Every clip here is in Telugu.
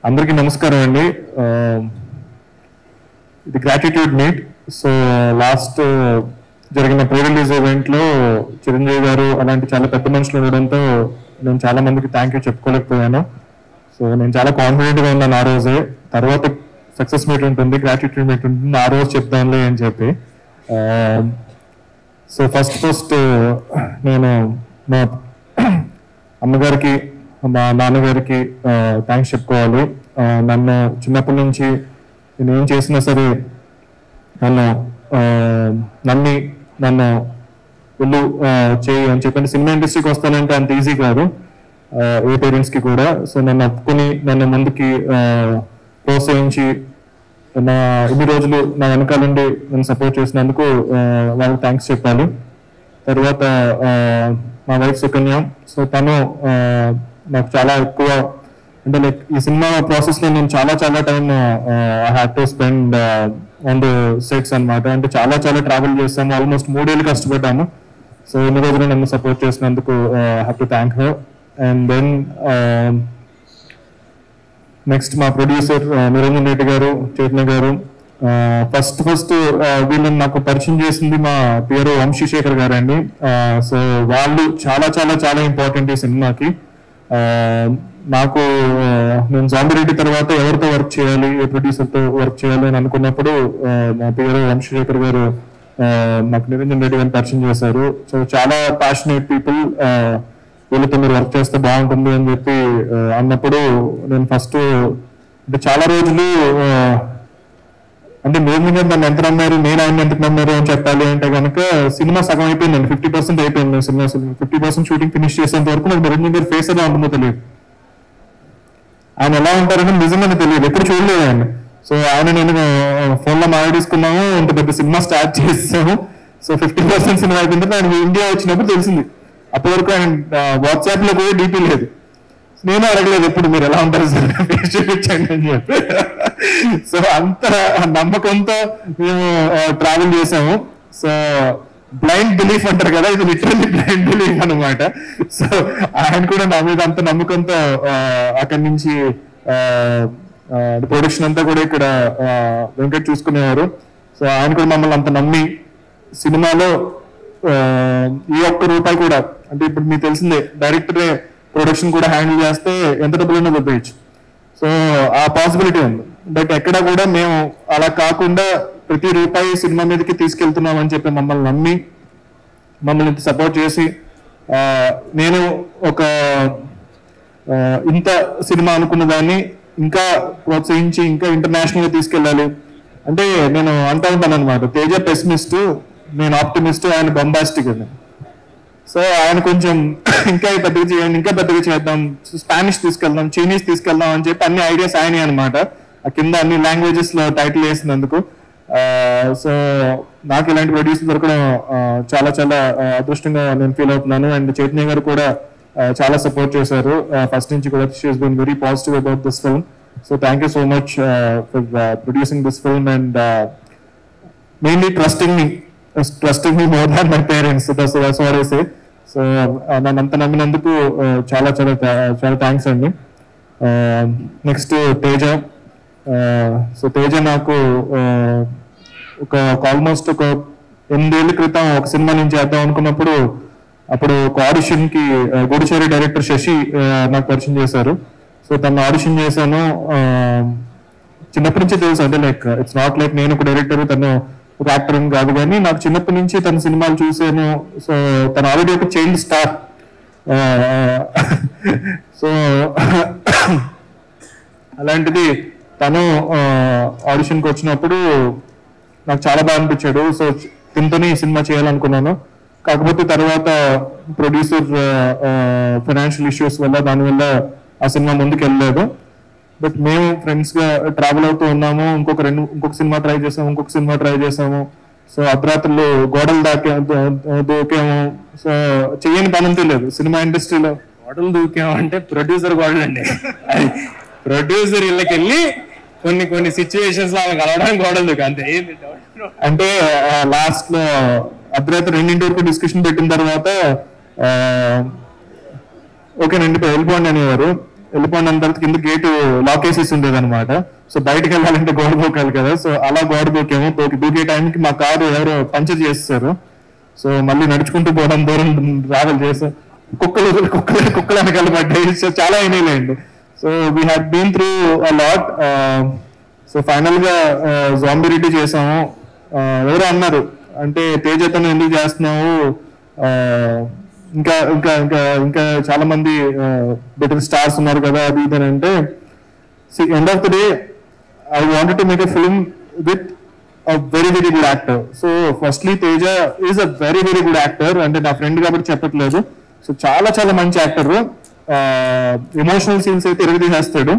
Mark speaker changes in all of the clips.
Speaker 1: అందరికీ నమస్కారం అండి. ఇది గ్రాటిట్యూడ్ మీట్. సో లాస్ట్ జరిగిన ప్రీ రిలీజ్ ఈవెంట్లో చిరంజీవి గారు అలాంటి చాలా పెద్ద మనుషులు ఉండడంతో నేను చాలా మందికి థ్యాంక్ యూ చెప్పుకోలేకపోయాను. సో నేను చాలా కాన్ఫిడెంట్గా ఉన్నాను ఆ రోజే. తర్వాత సక్సెస్ మీట్ ఉంటుంది, గ్రాటిట్యూడ్ మీట్ ఉంటుంది, ఆ రోజు చెప్తానులే అని చెప్పి. సో ఫస్ట్ నేను మా అమ్మగారికి మా నాన్నగారికి థ్యాంక్స్ చెప్పుకోవాలి. నన్ను చిన్నప్పటి నుంచి నేను ఏం చేసినా సరే నన్ను వెళ్ళు చేయి అని చెప్పండి. సినిమా ఇండస్ట్రీకి వస్తానంటే అంత ఈజీ కాదు ఏ పేరెంట్స్కి కూడా. సో నన్ను ఒప్పుకొని నన్ను ముందుకి ప్రోత్సహించి ఇన్ని రోజులు నా వెనకాలండి నన్ను సపోర్ట్ చేసినందుకు వాళ్ళకి థ్యాంక్స్ చెప్పాలి. తర్వాత మా వైఫ్ సుకన్య. సో తను నాకు చాలా ఎక్కువ అంటే లైక్ ఈ సినిమా ప్రాసెస్లో నేను చాలా time I have to spend on the sets అనమాట. అంటే చాలా ట్రావెల్ చేస్తాము, ఆల్మోస్ట్ 3 ఏళ్ళు కష్టపడ్డాము. సో ఇన్ని రోజులు నన్ను సపోర్ట్ చేసినందుకు have to thank her. And then next మా ప్రొడ్యూసర్ నిరంజన్ రెడ్డి గారు, చైతన్య గారు. ఫస్ట్ వీళ్ళని నాకు పరిచయం చేసింది మా పేరు వంశీశేఖర్ గారు అండి. సో వాళ్ళు చాలా ఇంపార్టెంట్ ఈ సినిమాకి. నాకు నేను జాంబిరెడ్డి తర్వాత ఎవరితో వర్క్ చేయాలి, ఏ ప్రొడ్యూసర్తో వర్క్ చేయాలి అని అనుకున్నప్పుడు మా పేరు వంశీశేఖర్ గారు నాకు నిరంజన్ రెడ్డి గారిని పరిచయం చేశారు. సో చాలా ప్యాషనేట్ పీపుల్, వీళ్ళతో మీరు వర్క్ చేస్తే బాగుంటుంది అని చెప్పి అన్నప్పుడు నేను ఫస్ట్ అంటే చాలా రోజులు అంటే మీరు నన్ను ఎంత నమ్మారు, నేను ఆయన ఎంత నమ్మారు అని చెప్పాలి అంటే కనుక సినిమా సగం అయిపోయిందండి. 50% అయిపోయింది సినిమా. 50% షూటింగ్ ఫినిష్ చేసేంత వరకు నాకు నిరంజన్ గారి ఫేస్ ఎలా ఉంటుందో తెలియదు, ఆయన ఎలా ఉంటారని నిజంగానే తెలియదు, ఎప్పుడు చూడలేదు ఆయన. సో ఆయన నేను ఫోన్లో మాట్లాడేసుకున్నాము, ఇంత పెద్ద సినిమా స్టార్ట్ చేసాము. సో 50% సినిమా అయిపోయింది. ఆయన ఇండియా వచ్చినప్పుడు తెలిసింది. అప్పటి వరకు ఆయన వాట్సాప్లో కూడా డీపీ లేదు. నేను అడగలేదు ఎప్పుడు మీరు ఎలా ఉంటారు సార్ ఫేస్ చూపించండి అని చెప్పి. సో అంత నమ్మకంతో మేము ట్రావెల్ చేసాము. సో బ్లైండ్ బిలీఫ్ అంటారు కదా, ఇది లిటరల్లీ బ్లైండ్ బిలీఫ్ అనమాట. సో ఆయన కూడా నా మీద అంత నమ్మకంతో అక్కడి నుంచి ప్రొడక్షన్ అంతా కూడా ఇక్కడ వెంకట్ చూసుకునేవారు. సో ఆయన కూడా మమ్మల్ని అంత నమ్మి సినిమాలో ఈ ఒక్క రూపాయి కూడా అంటే ఇప్పుడు మీకు తెలిసిందే డైరెక్టరే ప్రొడక్షన్ కూడా హ్యాండిల్ చేస్తే ఎంత డబ్బులైనా దొబ్బేయచ్చు. సో ఆ పాసిబిలిటీ ఉంది. బట్ ఎక్కడ కూడా మేము అలా కాకుండా ప్రతి రూపాయి సినిమా మీదకి తీసుకెళ్తున్నాం అని చెప్పి మమ్మల్ని నమ్మి మమ్మల్ని సపోర్ట్ చేసి నేను ఒక ఇంత సినిమా అనుకున్న దాన్ని ఇంకా ప్రోత్సహించి ఇంకా ఇంటర్నేషనల్గా తీసుకెళ్ళాలి. అంటే నేను అంటూ ఉంటాను అనమాట, తేజ పెసిమిస్ట్, నేను ఆప్టిమిస్ట్, ఆయన బొంబాస్టిక్ అని. సో ఆయన కొంచెం ఇంకా పెద్దగా చేయండి, ఇంకా పెద్దగా చేద్దాం, స్పానిష్ తీసుకెళ్దాం, చైనీస్ తీసుకెళ్దాం అని చెప్పి అన్ని ఐడియాస్ ఆయనే అనమాట. ఆ కింద అన్ని లాంగ్వేజెస్ లో టైటిల్ వేసినందుకు. సో నాకు ఇలాంటి ప్రొడ్యూసర్ దొరకడం చాలా అదృష్టంగా నేను ఫీల్ అవుతున్నాను. అండ్ చైతన్య గారు కూడా చాలా సపోర్ట్ చేశారు ఫస్ట్ నుంచి కూడా. She has been very positive about this film. So thank you so much for producing this film and mainly trusting me more than my parents. That's what I say. So నన్ను అంత నమ్మినందుకు చాలా థ్యాంక్స్ అండి. నెక్స్ట్ తేజ. సో తేజ నాకు ఆల్మోస్ట్ ఒక 8 ఏళ్ల క్రితం ఒక సినిమా నుంచి చేద్దాం అనుకున్నప్పుడు అప్పుడు ఒక ఆడిషన్కి గూడిచేరి డైరెక్టర్ శశి నాకు పరిచయం చేశారు. సో తను ఆడిషన్ చేశాను. చిన్నప్పటి నుంచి తెలుసు, అంటే లైక్ ఇట్స్ నాట్ లైక్ నేను ఒక డైరెక్టర్ తను ఒక యాక్టర్ అని కాదు, కానీ నాకు చిన్నప్పటి నుంచి తన సినిమాలు చూసాను. సో తను ఆల్రెడీ ఒక చైల్డ్ స్టార్. సో అలాంటిది తను ఆడిషన్కి వచ్చినప్పుడు నాకు చాలా బాగా అనిపించాడు. సో తింతోనే ఈ సినిమా చేయాలనుకున్నాను. కాకపోతే తర్వాత ప్రొడ్యూసర్ ఫైనాన్షియల్ ఇష్యూస్ వల్ల దానివల్ల ఆ సినిమా ముందుకు వెళ్ళలేదు. బట్ మేము ఫ్రెండ్స్గా ట్రావెల్ అవుతూ ఉన్నాము. ఇంకొక సినిమా ట్రై చేసాము. సో అర్ధరాత్రులు గోడలు దూకాము. సో చెయ్యని పని అంతే లేదు సినిమా ఇండస్ట్రీలో.
Speaker 2: గోడలు దూకాము అంటే ప్రొడ్యూసర్ గోడలు అండి. ప్రొడ్యూసర్ ఇళ్ళకి వెళ్ళి కొన్ని సిచ్యువేషన్స్ లో కలవడానికి గోడలు దూకా అంతే.
Speaker 1: అంటే లాస్ట్ లో అర్ధరాత్రి 2 వరకు డిస్కషన్ పెట్టిన తర్వాత ఓకేనండి వెళ్ళిపోండి అనేవారు. వెళ్ళిపోయిన తర్వాత కింద గేటు లాక్ వేసేసి ఉండేది అనమాట. సో బయటకు వెళ్ళాలంటే గోడ దూకాలి కదా, సో అలా గోడ దూకేమో. దూకే టైంకి మా కారు ఎవరో పంచర్ చేస్తారు. సో మళ్ళీ నడుచుకుంటూ పోవడం, దూరం ట్రావెల్ చేస్తాం. కుక్కలు వెనకాల పడ్డాయి. సో చాలా అయినాయిలేండి. So we had been through a lot. So final గా జాంబీ రెడ్డి చేసాము. ఎవరో అన్నారు, అంటే తేజతో ఎందుకు చేస్తున్నావు, ఇంకా ఇంకా ఇంకా ఇంకా చాలా మంది బెటర్ స్టార్స్ ఉన్నారు కదా అది ఇది అంటే, end of the day I wanted to make a film with a very very good actor. So firstly Teja is a very very good actor, అంటే నా ఫ్రెండ్ కాబట్టి చెప్పట్లేదు. సో చాలా చాలా మంచి యాక్టర్. ఎమోషనల్ సీన్స్ అయితే ఎరగదీసేస్తాడు.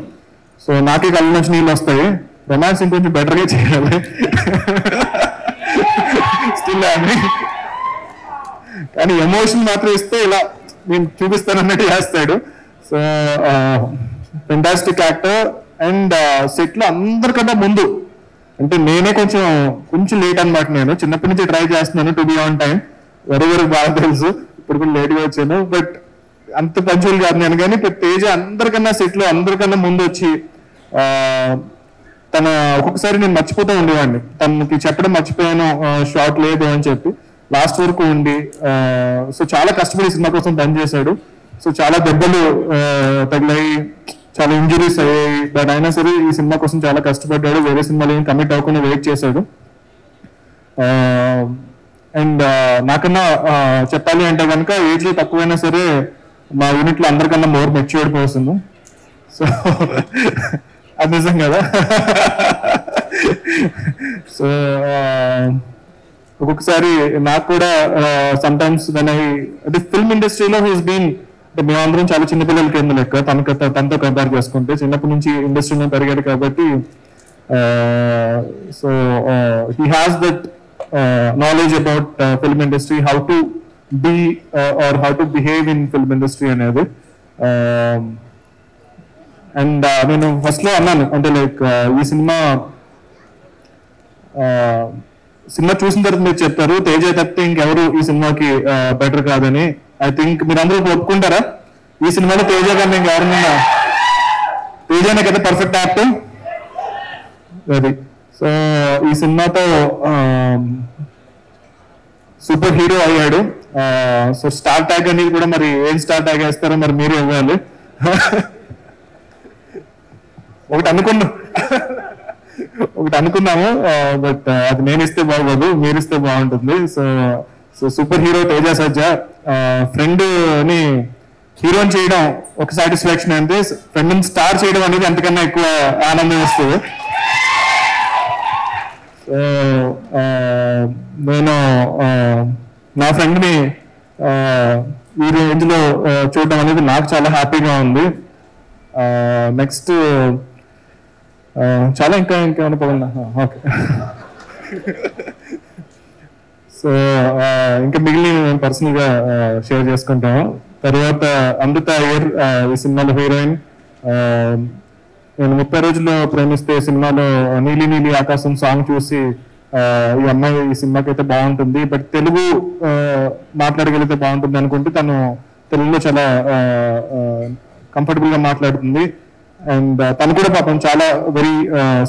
Speaker 1: సో నాకే కళ్ళ నుంచి నీళ్ళు వస్తాయి. రొమాన్స్ ఇంకొంచెం బెటర్గా చేయాలి స్టిల్ అని, కానీ ఎమోషన్ మాత్రం ఇస్తే ఇలా నేను చూపిస్తాను అన్నట్టు చేస్తాడు. So fantastic actor. And set లో అందరికన్నా ముందు, అంటే నేనే కొంచెం లేట్ అనమాట. నేను చిన్నప్పటి నుంచి ట్రై చేస్తున్నాను టు బి ఆన్ టైం. ఎవరెవరు బాగా తెలుసు, ఇప్పుడు కూడా లేట్గా వచ్చాను. బట్ అంత పంచువల్ కాదు నేను. కానీ తేజ అందరికన్నా సెట్ లో అందరికన్నా ముందు వచ్చి, తన ఒక్కొక్కసారి నేను మర్చిపోతూ ఉండేవాడిని, తనకి చెప్పడం మర్చిపోయాను షార్ట్ లేదు అని చెప్పి, లాస్ట్ వరకు ఉండి. సో చాలా కష్టపడి సినిమా కోసం పనిచేశాడు. సో చాలా దెబ్బలు తగిలాయి, చాలా ఇంజురీస్ అయ్యాయి. బట్ అయినా సరే ఈ సినిమా కోసం చాలా కష్టపడ్డాడు. వేరే సినిమాలు ఏం కమిట్ అవ్వకుండా వెయిట్ చేశాడు. అండ్ నాకన్నా చెప్పాలి అంటే కనుక ఏజ్ లో తక్కువైనా సరే మా యూనిట్ లో అందరికన్నా మోర్ మెచ్యూర్డ్ పర్సన్. సో అది నిజం కదా. సో ఒక్కొక్కసారి నాకు కూడా సమ్ టైమ్స్ అది ఫిల్మ్ ఇండస్ట్రీలో హీస్ బీన్, మేమందరం చాలా చిన్నపిల్లల కింద లెక్క తనతో కంపేర్ చేసుకుంటే. చిన్నప్పటి నుంచి ఇండస్ట్రీలో పెరిగాడు కాబట్టి so he has that knowledge about film industry, how to be or how to behave in film industry అనేది. అండ్ నేను ఫస్ట్ లో అన్నాను, అంటే లైక్ ఈ సినిమా చూసిన తర్వాత మీరు చెప్తారు తేజ తప్పితే ఇంకెవరు ఈ సినిమాకి బెటర్ కాదని. ఐ థింక్ మీరు అందరూ ఒప్పుకుంటారా ఈ సినిమాలో తేజ కన్నా ఇంకెవరన్నా? తేజనే కదా పర్ఫెక్ట్ యాక్టర్ అది. సో ఈ సినిమాతో సూపర్ హీరో అయ్యాడు. సో స్టార్ ట్యాగ్ అనేది కూడా మరి ఏం స్టార్ ట్యాగ్ వేస్తారో మరి మీరు ఇవ్వాలి. ఒకటి అనుకున్నాము, బట్ అది నేను ఇస్తే బాగోదు, మీరు ఇస్తే బాగుంటుంది. సో సూపర్ హీరో తేజ సజ్జా. ఫ్రెండ్ ని హీరోని చేయడం ఒక సాటిస్ఫాక్షన్ అంటే, ఫ్రెండ్ స్టార్ చేయడం అనేది అంతకన్నా ఎక్కువ ఆనందం వస్తుంది. సో నేను నా ఫ్రెండ్ ని ఈ రేంజ్ లో చూడడం అనేది నాకు చాలా హ్యాపీగా ఉంది. నెక్స్ట్ చాలా ఇంకేమైనా పోగలనా? ఓకే. సో ఇంకా మిగిలిన నేను పర్సనల్ గా షేర్ చేసుకుంటాను. తర్వాత అమృత అయ్యర్ ఈ సినిమాలో హీరోయిన్. నేను 30 రోజుల్లో ప్రేమిస్తే సినిమాలో నీలి నీలి ఆకాశం సాంగ్ చూసి ఈ అమ్మాయి ఈ సినిమాకి అయితే బాగుంటుంది, బట్ తెలుగు మాట్లాడగలిగితే బాగుంటుంది అనుకుంటే తను తెలుగులో చాలా కంఫర్టబుల్ గా మాట్లాడుతుంది. అండ్ తను కూడా పాపం చాలా very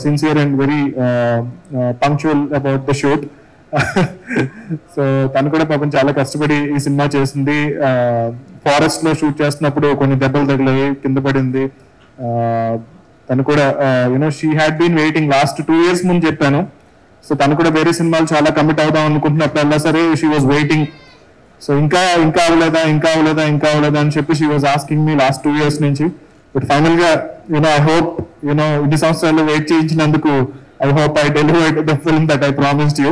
Speaker 1: sincere and very punctual about the shoot. So తను కూడా పాపం చాలా కష్టపడి ఈ సినిమా చేసింది. ఫారెస్ట్ లో షూట్ చేస్తున్నప్పుడు కొన్ని దెబ్బలు తగిలాయి, కింద పడింది. తను కూడా she had been waiting last 2 years ముందు చెప్పాను. సో తను కూడా వేరే సినిమాలు చాలా కమిట్ అవుదాం అనుకుంటున్నప్పుడల్లా సరే షీ వాజ్ వెయిటింగ్. సో ఇంకా అవ్వలేదా అని చెప్పి she was asking me last 2 years నుంచి. బట్ ఫైనల్ గా ఐ హోప్ ఇన్ని సంవత్సరాలు వెయిట్ చేయించినందుకు I hope I delivered the film that I promised you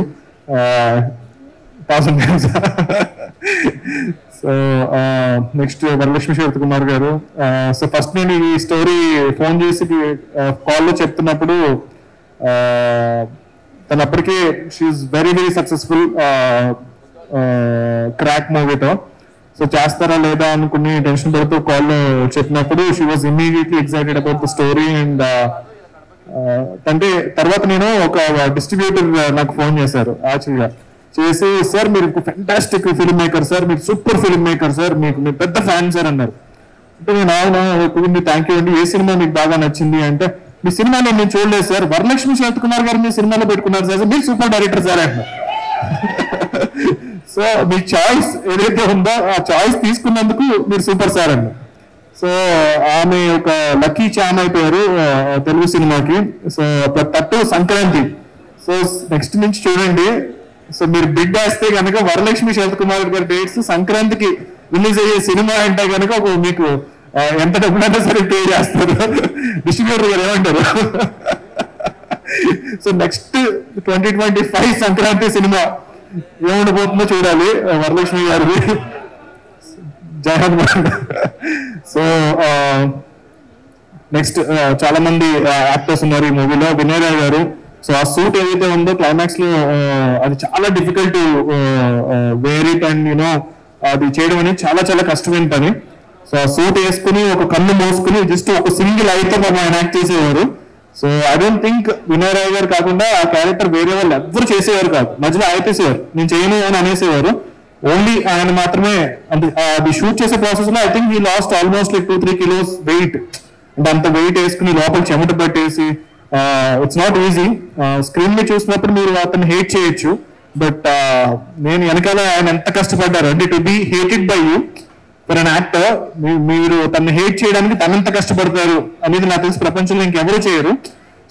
Speaker 1: 1000 times. So next Varalakshmi Sarath Kumar garu. So first నేను ఈ స్టోరీ ఫోన్ చేసి కాల్లో చెప్తున్నప్పుడు తను అప్పటికే she is very very successful Krack మూవీతో. సో చేస్తారా లేదా అనుకుని టెన్షన్ పడుతూ కాల్లో చెప్పినప్పుడు she was immediately excited about the story. And అంటే తర్వాత నేను ఒక డిస్ట్రిబ్యూటర్ నాకు ఫోన్ చేశారు యాక్చువల్గా చేసి, సార్ మీరు ఫెంటాస్టిక్ ఫిల్మ్ మేకర్ సార్, మీరు సూపర్ ఫిల్మ్ మేకర్ సార్, మీకు పెద్ద ఫ్యాన్ సార్ అన్నారు. అంటే నేను అవును థ్యాంక్ యూ అండి, ఏ సినిమా మీకు బాగా నచ్చింది అంటే, మీ సినిమాలో నేను చూడలేదు సార్, వరలక్ష్మి శరత్కుమార్ గారు మీ సినిమాలో పెట్టుకున్నారు సార్, మీరు సూపర్ డైరెక్టర్ సార్ అంట. సో మీ చాయిస్ ఏదైతే ఉందో ఆ చాయిస్ తీసుకున్నందుకు మీరు సూపర్ సార్ అండి. సో ఆమె ఒక లక్కీ చామ్ అయిపోయారు తెలుగు సినిమాకి. సో తట్టు సంక్రాంతి. సో నెక్స్ట్ నుంచి చూడండి, సో మీరు బిగ్ వేస్తే కనుక వరలక్ష్మి శరత్కుమార్ గారి డేట్స్ సంక్రాంతికి రిలీజ్ అయ్యే సినిమా అంటే కనుక మీకు ఎంత డబ్బులైనా సరే పే చేస్తారు. డిస్ట్రిబ్యూటర్ గారు ఏమంటారు? సో నెక్స్ట్ 2025 సంక్రాంతి సినిమా ఏముండబోతుందో చూడాలి వరలక్ష్మి గారిది. జై హనుమాన్. సో నెక్స్ట్ చాలా మంది యాక్టర్స్ ఉన్నారు ఈ మూవీలో. వినయ్ రాయ్ గారు. సో ఆ సూట్ ఏదైతే ఉందో క్లైమాక్స్ లో అది చాలా difficult to wear it and you know అది చేయడం అనేది చాలా చాలా కష్టమైన పని. సో ఆ సూట్ వేసుకుని ఒక కన్ను మోసుకుని జస్ట్ ఒక సింగిల్ అయితే ఆయన యాక్ట్ చేసేవారు. So I don't think Vinay Rai garu కాకుండా ఆ క్యారెక్టర్ వేరే వాళ్ళు ఎవ్వరు చేసేవారు కాదు. మధ్యలో ఆపేసేవారు, నేను చేయను అని అనేసేవారు. ఓన్లీ ఆయన మాత్రమే. అంటే అది షూట్ చేసే ప్రాసెస్ లో I think he lost almost like 2-3 kilos weight. అంటే అంత వెయిట్ వేసుకుని లోపల చెమట పట్టేసి ఇట్స్ నాట్ ఈజీ. స్క్రీన్ మీద చూసినప్పుడు మీరు అతను హేట్ చేయొచ్చు, బట్ నేను వెనకాల ఆయన ఎంత కష్టపడ్డారు అంటే to be hated by you for an actor. మీరు తను హేట్ చేయడానికి తనంత కష్టపడతారు అనేది నాకు తెలిసి ప్రపంచంలో ఇంకెవరూ చేయరు.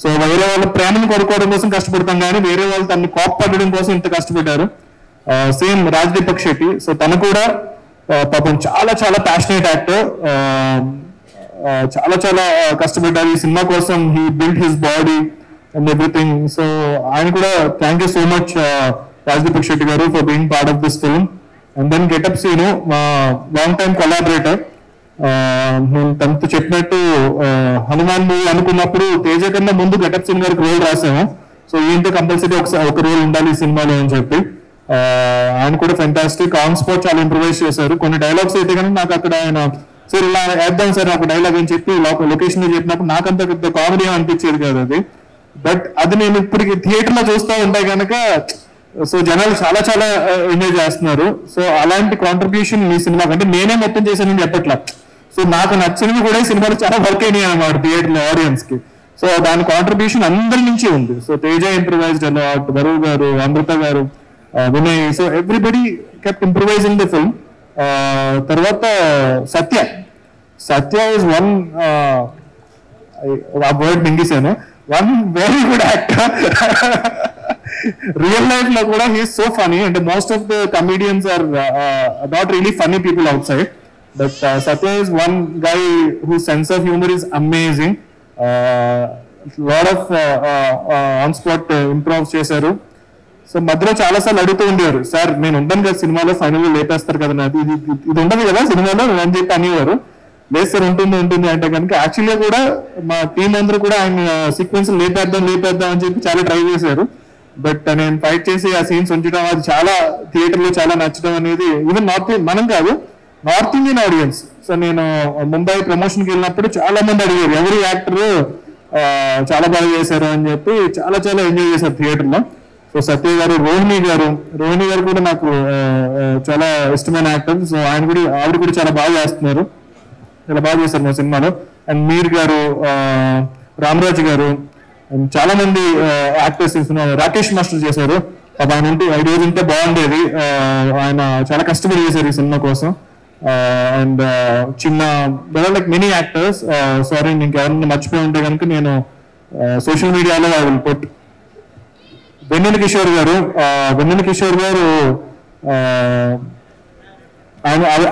Speaker 1: సో వేరే వాళ్ళ ప్రేమను కొనుక్కోవడం కోసం కష్టపడతాం కానీ వేరే వాళ్ళు తనని కోప్పడడం కోసం ఇంత కష్టపడ్డారు. సేమ్ రాజ్దీపక్ శెట్టి. సో తను కూడా పాపం చాలా చాలా ప్యాషనేట్ యాక్టర్. చాలా చాలా కష్టపడ్డారు ఈ సినిమా కోసం. He build his body and everything. So ఆయన కూడా thank you so much Rajdeepak Shetty garu for being part of this film. And then Getup Seenu మా లాంగ్ టైమ్ కొలాబరేటర్. నేను తనతో చెప్పినట్టు హనుమాన్ మూవీ అనుకున్నప్పుడు తేజ కన్నా ముందు గెటప్ సీన్ గారికి రోల్ రాసాము. సో ఈయంతో కంపల్సరీ ఒక రోల్ ఉండాలి ఈ సినిమాలో అని చెప్పి. ఆయన కూడా ఫెంటాస్టిక్. ఆన్ స్పాట్ చాలా ఇంప్రూవైజ్ చేశారు. కొన్ని డైలాగ్స్ అయితే కానీ నాకు అక్కడ ఆయన సార్ ఇలా వేద్దాం సార్ ఒక డైలాగ్ అని చెప్పి లొకేషన్ లో చెప్పినప్పుడు నాకంత పెద్ద కామెడీ అనిపించేది కాదు అది. బట్ అది నేను ఇప్పటికి థియేటర్ లో చూస్తూ ఉంటే కనుక సో జనాలు చాలా చాలా ఎంజాయ్ చేస్తున్నారు. సో అలాంటి కాంట్రిబ్యూషన్ ఈ సినిమా అంటే నేనే మొత్తం చేశానని చెప్పట్లా. సో నాకు నచ్చినవి కూడా ఈ సినిమాలో చాలా వర్క్ అయినాయి అన్నమాట థియేటర్ లో ఆడియన్స్ కి. సో దాని కాంట్రిబ్యూషన్ అందరి నుంచి ఉంది. So Teja improvised a lot, Varun garu, Amrita garu, Vinay. So everybody kept improvising the film. తర్వాత సత్య ఇస్ వన్ ఆ వర్డ్ మింగేశాను. One very good actor. Real life లో కూడా హీఈస్ సో ఫనీ. అంటే most of the comedians are not really funny people outside, but Satya is one guy who sense of humour is amazing. Lot of on spot improve చేశారు. సో మధ్యలో చాలా సార్లు అడుగుతూ ఉండేవారు, సార్ నేను ఉంటాను కదా సినిమాలో, ఫైనల్ లేపేస్తారు కదా నాకు ఇది ఉండదు కదా సినిమాలో అని చెప్పి అనేవారు. లేదు సార్ ఉంటుంది అంటే కనుక యాక్చువల్గా కూడా మా టీం అందరూ కూడా ఆయన సీక్వెన్స్ లేపేద్దాం అని చెప్పి చాలా ట్రై చేశారు. బట్ నేను ఫైట్ చేసి ఆ సీన్స్ ఉంచడం అది చాలా థియేటర్ లో చాలా నచ్చడం అనేది ఈవెన్ మనం కాదు నార్త్ ఇండియన్ ఆడియన్స్. సో నేను ముంబై ప్రమోషన్కి వెళ్ళినప్పుడు చాలా మంది అడిగారు ఎవరి యాక్టర్ చాలా బాగా చేశారు అని చెప్పి చాలా చాలా ఎంజాయ్ చేశారు థియేటర్ లో. సో సత్య గారు, రోహిణి గారు కూడా నాకు చాలా ఇష్టమైన యాక్టర్. సో ఆవిడ కూడా చాలా బాగా చేస్తున్నారు, చాలా బాగా చేశారు మా సినిమాలో. అండ్ మీర్ గారు, రామరాజు గారు, చాలా మంది యాక్టర్స్ రాకేష్ మాస్టర్ చేశారు. ఆయన ఉంటే 5 రోజులు ఉంటే బాగుండేది. ఆయన చాలా కష్టపడి చేశారు ఈ సినిమా కోసం. అండ్ చిన్న లైక్ మెనీ యాక్టర్స్. సారీ ఇంకెవరైనా మర్చిపోయి ఉంటే కనుక నేను సోషల్ మీడియాలో ఐ విల్ పుట్. వెన్నెల కిషోర్ గారు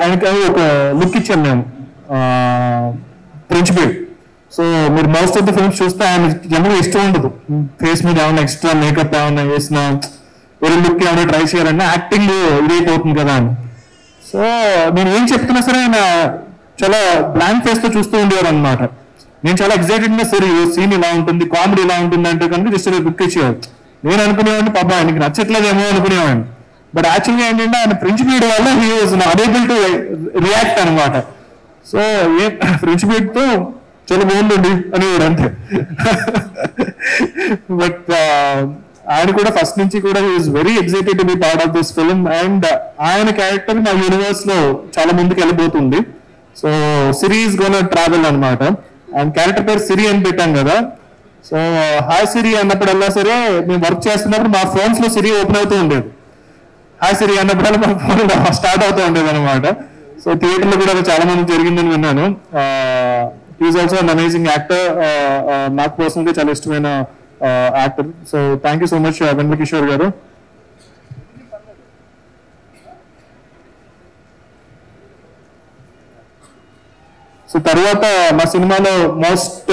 Speaker 1: ఆయనకి ఒక లుక్ ఇచ్చాను మేము ప్రిన్సిపల్. సో మీరు మోస్ట్ ఆఫ్ ద ఫిల్మ్స్ చూస్తే ఆయన జనరల్గా ఇష్టం ఉండదు ఫేస్ మీద ఏమైనా ఎక్స్ట్రా మేకప్ ఏమైనా వేసిన వేరే లుక్ ఏమైనా ట్రై చేయాలన్నా యాక్టింగ్ ఇదైపోతుంది కదా అని. సో నేను ఏం చెప్తున్నా సరే ఆయన చాలా బ్లాంక్ ఫేస్ తో చూస్తూ ఉండేవారు అనమాట. నేను చాలా ఎక్సైటెడ్ గా సరే సీన్ ఇలా ఉంటుంది, కామెడీ ఇలా ఉంటుంది అంటే కనుక జస్ట్ లుక్ ఇచ్చేవారు. నేను అనుకునేవాడిని పాప ఆయనకి నచ్చట్లేదేమో అనుకునేవాడిని. బట్ యాక్చువల్గా ఏంటంటే ఆయన ఫ్రెంచ్ బీడ్ వల్ల he was unable to react అనమాట. సో ఫ్రెంచ్ బీడ్ తో చాలా బాగుందండి అనేవాడు అంతే. బట్ ఆయన కూడా ఫస్ట్ నుంచి కూడా he is very excited to be part of this film. And ఆయన క్యారెక్టర్ మా యూనివర్స్ లో చాలా ముందుకు వెళ్ళిపోతుంది. So Siri is gonna travel అనమాట. అండ్ క్యారెక్టర్ పేరు సిరి అని పెట్టాం కదా. సో హాయ్ సిరి అన్నప్పుడల్లా సరే మేము వర్క్ చేస్తున్నప్పుడు మా ఫోన్స్ లో సిరి ఓపెన్ అవుతూ ఉండేది. హాయ్ సిరి అన్నప్పుడల్లా మా ఫోన్ స్టార్ట్ అవుతూ ఉండేది అనమాట. సో థియేటర్ లో కూడా అది చాలా మంది జరిగిందని విన్నాను. Is also an amazing actor. నాకు పర్సనల్ గా చాలా ఇష్టమైన actor. So thank you so much Venkata Kishore గారు. సో తర్వాత మా సినిమాలో మోస్ట్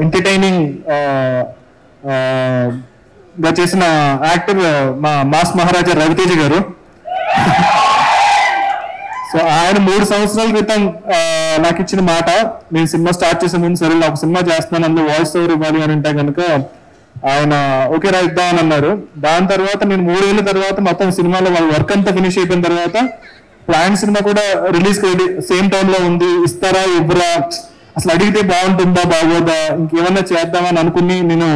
Speaker 1: ఎంటర్టైనింగ్ గా చేసిన యాక్టర్ మా మాస్ మహారాజా రవితేజ గారు. సో ఆయన 3 సంవత్సరాల క్రితం నాకు ఇచ్చిన మాట, నేను సినిమా స్టార్ట్ చేసే ముందు సరే నాకు సినిమా చేస్తున్నాను, అందులో వాయిస్ ఓవర్ ఇవ్వాలి అని అంటే కనుక ఆయన ఓకే రా ఇద్దామని అన్నారు. దాని తర్వాత నేను 3 ఏళ్ళ తర్వాత మొత్తం సినిమాలో వాళ్ళ వర్క్ అంతా ఫినిష్ అయిపోయిన తర్వాత ప్లాన్ సినిమా కూడా రిలీజ్ సేమ్ టైమ్ లో ఉంది, ఇస్తారా ఇవ్వరా, అసలు అడిగితే బాగుంటుందా బాగోదా, ఇంకేమన్నా చేద్దామని అనుకుని నేను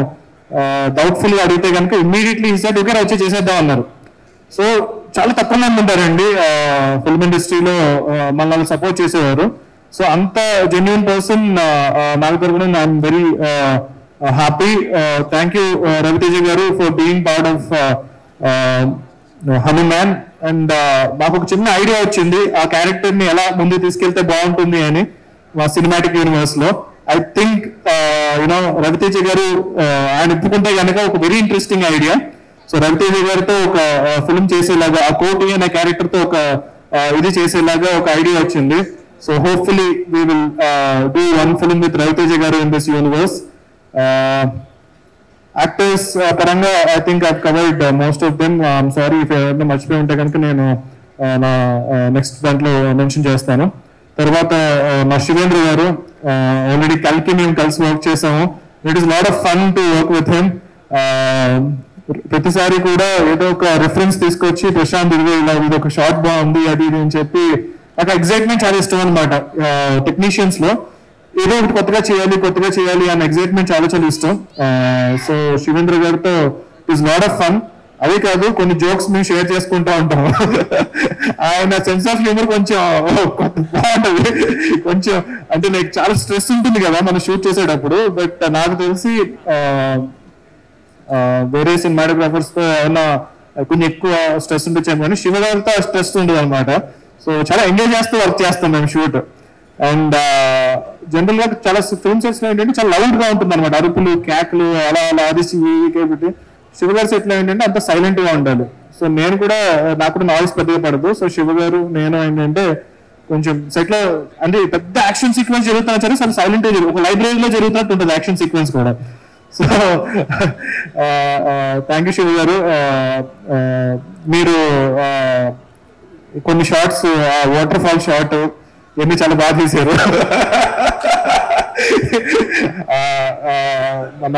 Speaker 1: డౌట్ఫుల్ గా అడిగితే కనుక ఇమ్మీడియట్లీ ఈసారి ఓకే వచ్చి చేసేద్దాం అన్నారు. సో చాలా తక్కువ మంది ఉంటారండి ఫిల్మ్ ఇండస్ట్రీలో మనల్ని సపోర్ట్ చేసేవారు. సో అంత జెన్యున్ పర్సన్ నాకు తరపున I'm very happy. Thank you Ravi Teja garu for being part of Hanuman. And మాకు ఒక చిన్న ఐడియా వచ్చింది ఆ క్యారెక్టర్ ని ఎలా ముందుకు తీసుకెళ్తే బాగుంటుంది అని మా సినిమాటిక్ యూనివర్స్ లో. I think you know Ravi Teja garu ఆయన ఒప్పుకుంటే కనుక ఒక very interesting idea. So Ravi Teja గారితో ఒక ఫిల్మ్ చేసేలాగా, ఆ కోటి అనే క్యారెక్టర్ తో ఒక ఇది చేసేలాగా ఒక ఐడియా వచ్చింది. So hopefully we will do one film with Ravi Teja garu in this universe. Actors పరంగా I think I covered most of them. I'm sorry if ఎవరైనా మర్చిపోయి ఉంటే కనుక నేను నా నెక్స్ట్ దాంట్లో మెన్షన్ చేస్తాను. తర్వాత మా శివేంద్ర గారు, ఆల్రెడీ కల్కి మేము కలిసి వర్క్ చేసాము. It is lot of fun to work with him. ప్రతిసారి కూడా ఏదో ఒక రెఫరెన్స్ తీసుకొచ్చి ప్రశాంత్ ఇదిగో ఇలా ఇది ఒక షార్ట్ బాగుంది అది ఇది అని చెప్పి నాకు ఎగ్జైట్మెంట్ చాలా ఇష్టం అనమాట. టెక్నీషియన్స్ లో ఏదో ఒకటి కొత్తగా చేయాలి అన్న ఎగ్జైట్మెంట్ చాలా చాలా ఇష్టం. సో శివేంద్ర గారితో it is lot of fun. అదే కాదు కొన్ని జోక్స్ మేము షేర్ చేసుకుంటూ ఉంటాం. ఆయన సెన్స్ ఆఫ్ హ్యూమర్ కొంచెం బాగుంటుంది. కొంచెం అంటే నాకు చాలా స్ట్రెస్ ఉంటుంది కదా మనం షూట్ చేసేటప్పుడు. బట్ నాకు తెలిసి వేరే సినిమాటోగ్రాఫర్స్ తో ఏమన్నా కొంచెం ఎక్కువ స్ట్రెస్ ఉండొచ్చాము కానీ శివ గారితో స్ట్రెస్ ఉండదు అనమాట. సో చాలా ఎంజాయ్ చేస్తూ వర్క్ చేస్తాం మేము షూట్. అండ్ జనరల్ గా చాలా ఫిల్మ్ సెట్స్ లో ఏంటంటే చాలా లౌడ్ గా ఉంటుంది అనమాట, అరుపులు కేకలు అలా అలా అరిసి పెట్టి. శివ గారి సెట్ లో ఏంటంటే అంత సైలెంట్ గా ఉండాలి. సో నేను కూడా నాకు కూడా నాయిస్ పెద్దగా పడదు. సో శివ గారు నేను ఏంటంటే కొంచెం సెట్ లో అంటే పెద్ద యాక్షన్ సీక్వెన్స్ జరుగుతున్నా సరే చాలా సైలెంట్ గా ఒక లైబ్రరీలో జరుగుతున్నట్టు ఉంటుంది యాక్షన్ సీక్వెన్స్ కూడా. సో థ్యాంక్ యూ శివ గారు. మీరు కొన్ని షార్ట్స్ వాటర్ ఫాల్ షార్ట్ ఇవన్నీ చాలా బాగా తీశారు. మన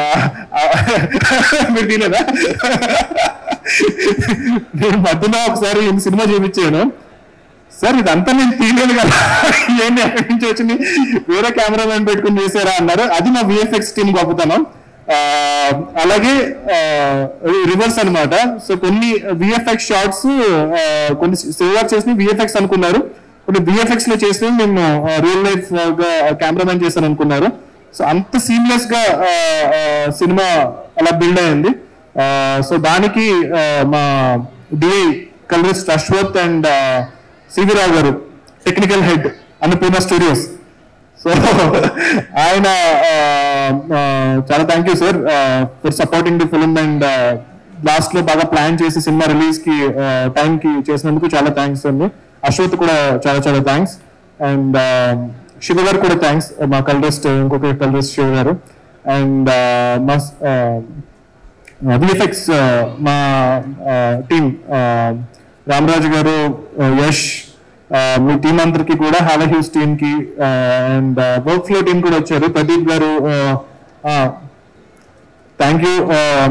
Speaker 1: మీరు తీలేదా? నేను మధ్యలో ఒకసారి సినిమా చూపించాను సార్, ఇదంతా నేను తీయలేదు కదా, ఏంటి ఎక్కడి నుంచి వచ్చింది, వేరే కెమెరామెన్ పెట్టుకుని చేశారా అన్నారు. అది మా విఎఫ్ఎక్స్ టీమ్ గొప్పతనం. అలాగే రివర్స్ అనమాట. సో కొన్ని విఎఫ్ఎక్స్ షార్ట్స్ కొన్ని సిల్వర్ చేసి విఎఫ్ఎక్స్ అనుకున్నారు, కొన్ని విఎఫ్ఎక్స్ లో చేసి మేము రియల్ లైఫ్ గా కెమెరామెన్ చేశాను అనుకున్నారు. సో అంత సీమ్లెస్ గా సినిమా అలా బిల్డ్ అయింది. సో దానికి మా DI colourist Ashwath and CV Rao garu technical head Annapurna studios. So ఆయన చాలా thank you sir for supporting the film. And last లో బాగా ప్లాన్ చేసి సినిమా రిలీజ్ కి టైం కి చేసినందుకు చాలా థ్యాంక్స్ అండి. అశ్వత్ కూడా చాలా చాలా థ్యాంక్స్. అండ్ శివ గారు కూడా థ్యాంక్స్, మా కలరిస్ట్ ఇంకొక కలరిస్ట్ శివ గారు. అండ్ మా విఎఫ్ఎక్స్ మా టీమ్ రామరాజు గారు, యష్, మీ టీం అందరికి కూడా, హాలా హ్యూస్ టీమ్ కి అండ్ వర్క్ ఫ్లో టీం కూడా వచ్చారు. ప్రదీప్ గారు థ్యాంక్ యూ.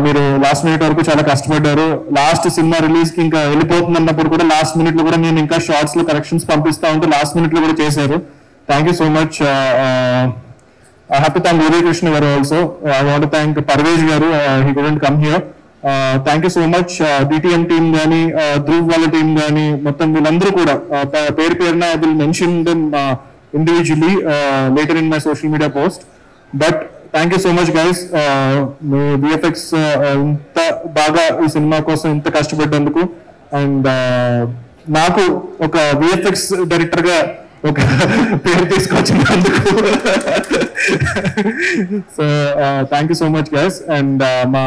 Speaker 1: మీరు లాస్ట్ మినిట్ వరకు చాలా కష్టపడ్డారు. లాస్ట్ సినిమా రిలీజ్ కి ఇంకా వెళ్ళిపోతుంది అన్నప్పుడు కూడా లాస్ట్ మినిట్ లో కూడా నేను ఇంకా షార్ట్స్ లో కరెక్షన్స్ పంపిస్తా ఉంటే లాస్ట్ మినిట్ లో కూడా చేశారు. Thank you so much. I have to thank Uday Krishna garu also. I want to thank Parvez garu. He couldn't come here. Thank you so much. DTM team కానీ, ధ్రువ్ వాళ్ళ టీం కానీ, మొత్తం వీళ్ళందరూ కూడా పేరు పేరున I will mention them individually later in my social media post. But thank you so much guys, me VFX ఇంత బాగా ఈ సినిమా కోసం ఇంత కష్టపడ్డందుకు, అండ్ నాకు ఒక విఎఫ్ఎక్స్ డైరెక్టర్ గా ఒక పేరు తీసుకొచ్చినందుకు. So thank you so much guys. And మా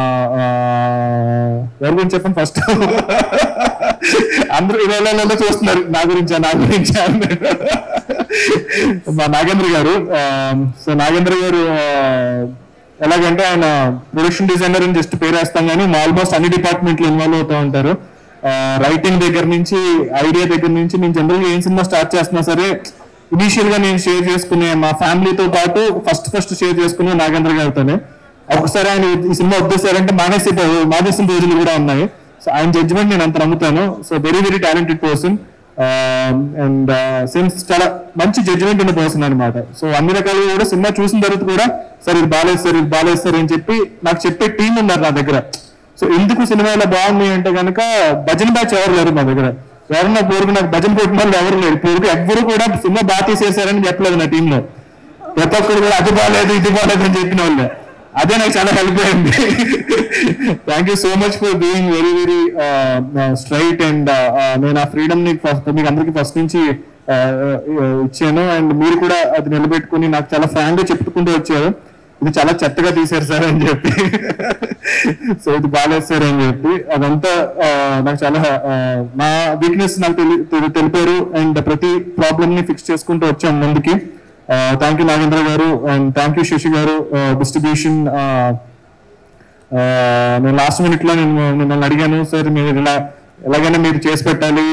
Speaker 1: ఎవరి గురించి చెప్పండి ఫస్ట్? అందరూ ఇలా చూస్తున్నారు నా గురించా మా నాగేంద్ర గారు. సో నాగేంద్ర గారు ఎలాగంటే ఆయన ప్రొడక్షన్ డిజైనర్ అని జస్ట్ పేరు వేస్తాం కానీ ఆల్మోస్ట్ అన్ని డిపార్ట్మెంట్లు ఇన్వాల్వ్ అవుతూ ఉంటారు. రైటింగ్ దగ్గర నుంచి, ఐడియా దగ్గర నుంచి, నేను జనరల్గా ఏం సినిమా స్టార్ట్ చేస్తున్నా సరే ఇనీషియల్ గా నేను షేర్ చేసుకునే మా ఫ్యామిలీతో పాటు ఫస్ట్ షేర్ చేసుకునే నాగేంద్ర గారితోనే. ఒకసారి ఆయన ఈ సినిమా వద్దేశారంటే మానేసిన రోజులు కూడా ఉన్నాయి. సో ఆయన జడ్జిమెంట్ నేను అంత నమ్ముతాను. So very very talented person, and since చాలా మంచి జడ్జిమెంట్ ఉన్న పర్సన్ అనమాట. సో అన్ని రకాలుగా కూడా సినిమా చూసిన తర్వాత కూడా సార్ ఇది బాగాలేదు సార్ అని చెప్పి నాకు చెప్పే టీం ఉన్నారు నా దగ్గర. సో ఎందుకు సినిమా ఇలా బాగుంది అంటే కనుక భజన బ్యాచ్ ఎవరు లేరు మా దగ్గర. ఎవరన్నా పోరుకు నాకు భజన కొట్టిన వాళ్ళు ఎవరు లేరు. పోరుకు ఎవ్వరు కూడా సినిమా బాగా తీసేశారని చెప్పలేదు నా టీంలో. ప్రతి ఒక్కరు కూడా అది బాగాలేదు ఇది బాగాలేదు అని చెప్పిన వాళ్ళు. అదే నాకు చాలా హెల్ప్ అయింది. Thank you so much for being very very straight. And నేను ఆ ఫ్రీడమ్ ని మీకు అందరికి ఫస్ట్ నుంచి ఇచ్చాను. అండ్ మీరు కూడా అది నిలబెట్టుకుని నాకు చాలా ఫ్రాంక్ గా చెప్పుకుంటూ వచ్చారు, ఇది చాలా చెత్తగా తీశారు సార్ అని చెప్పి, సో ఇది బాగాలేదు సార్ అని చెప్పి. అదంతా నాకు చాలా నా వీక్నెస్ నాకు తెలిపారు. అండ్ ప్రతి ప్రాబ్లమ్ ని ఫిక్స్ చేసుకుంటూ వచ్చాం ముందుకి. థ్యాంక్ యూ నాగేంద్ర గారు, అండ్ థ్యాంక్ యూ శశి గారు. డిస్ట్రిబ్యూషన్ నేను లాస్ట్ మినిట్ లో మిమ్మల్ని అడిగాను, సార్ మీరు ఎలాగైనా మీరు చేసి పెట్టాలి,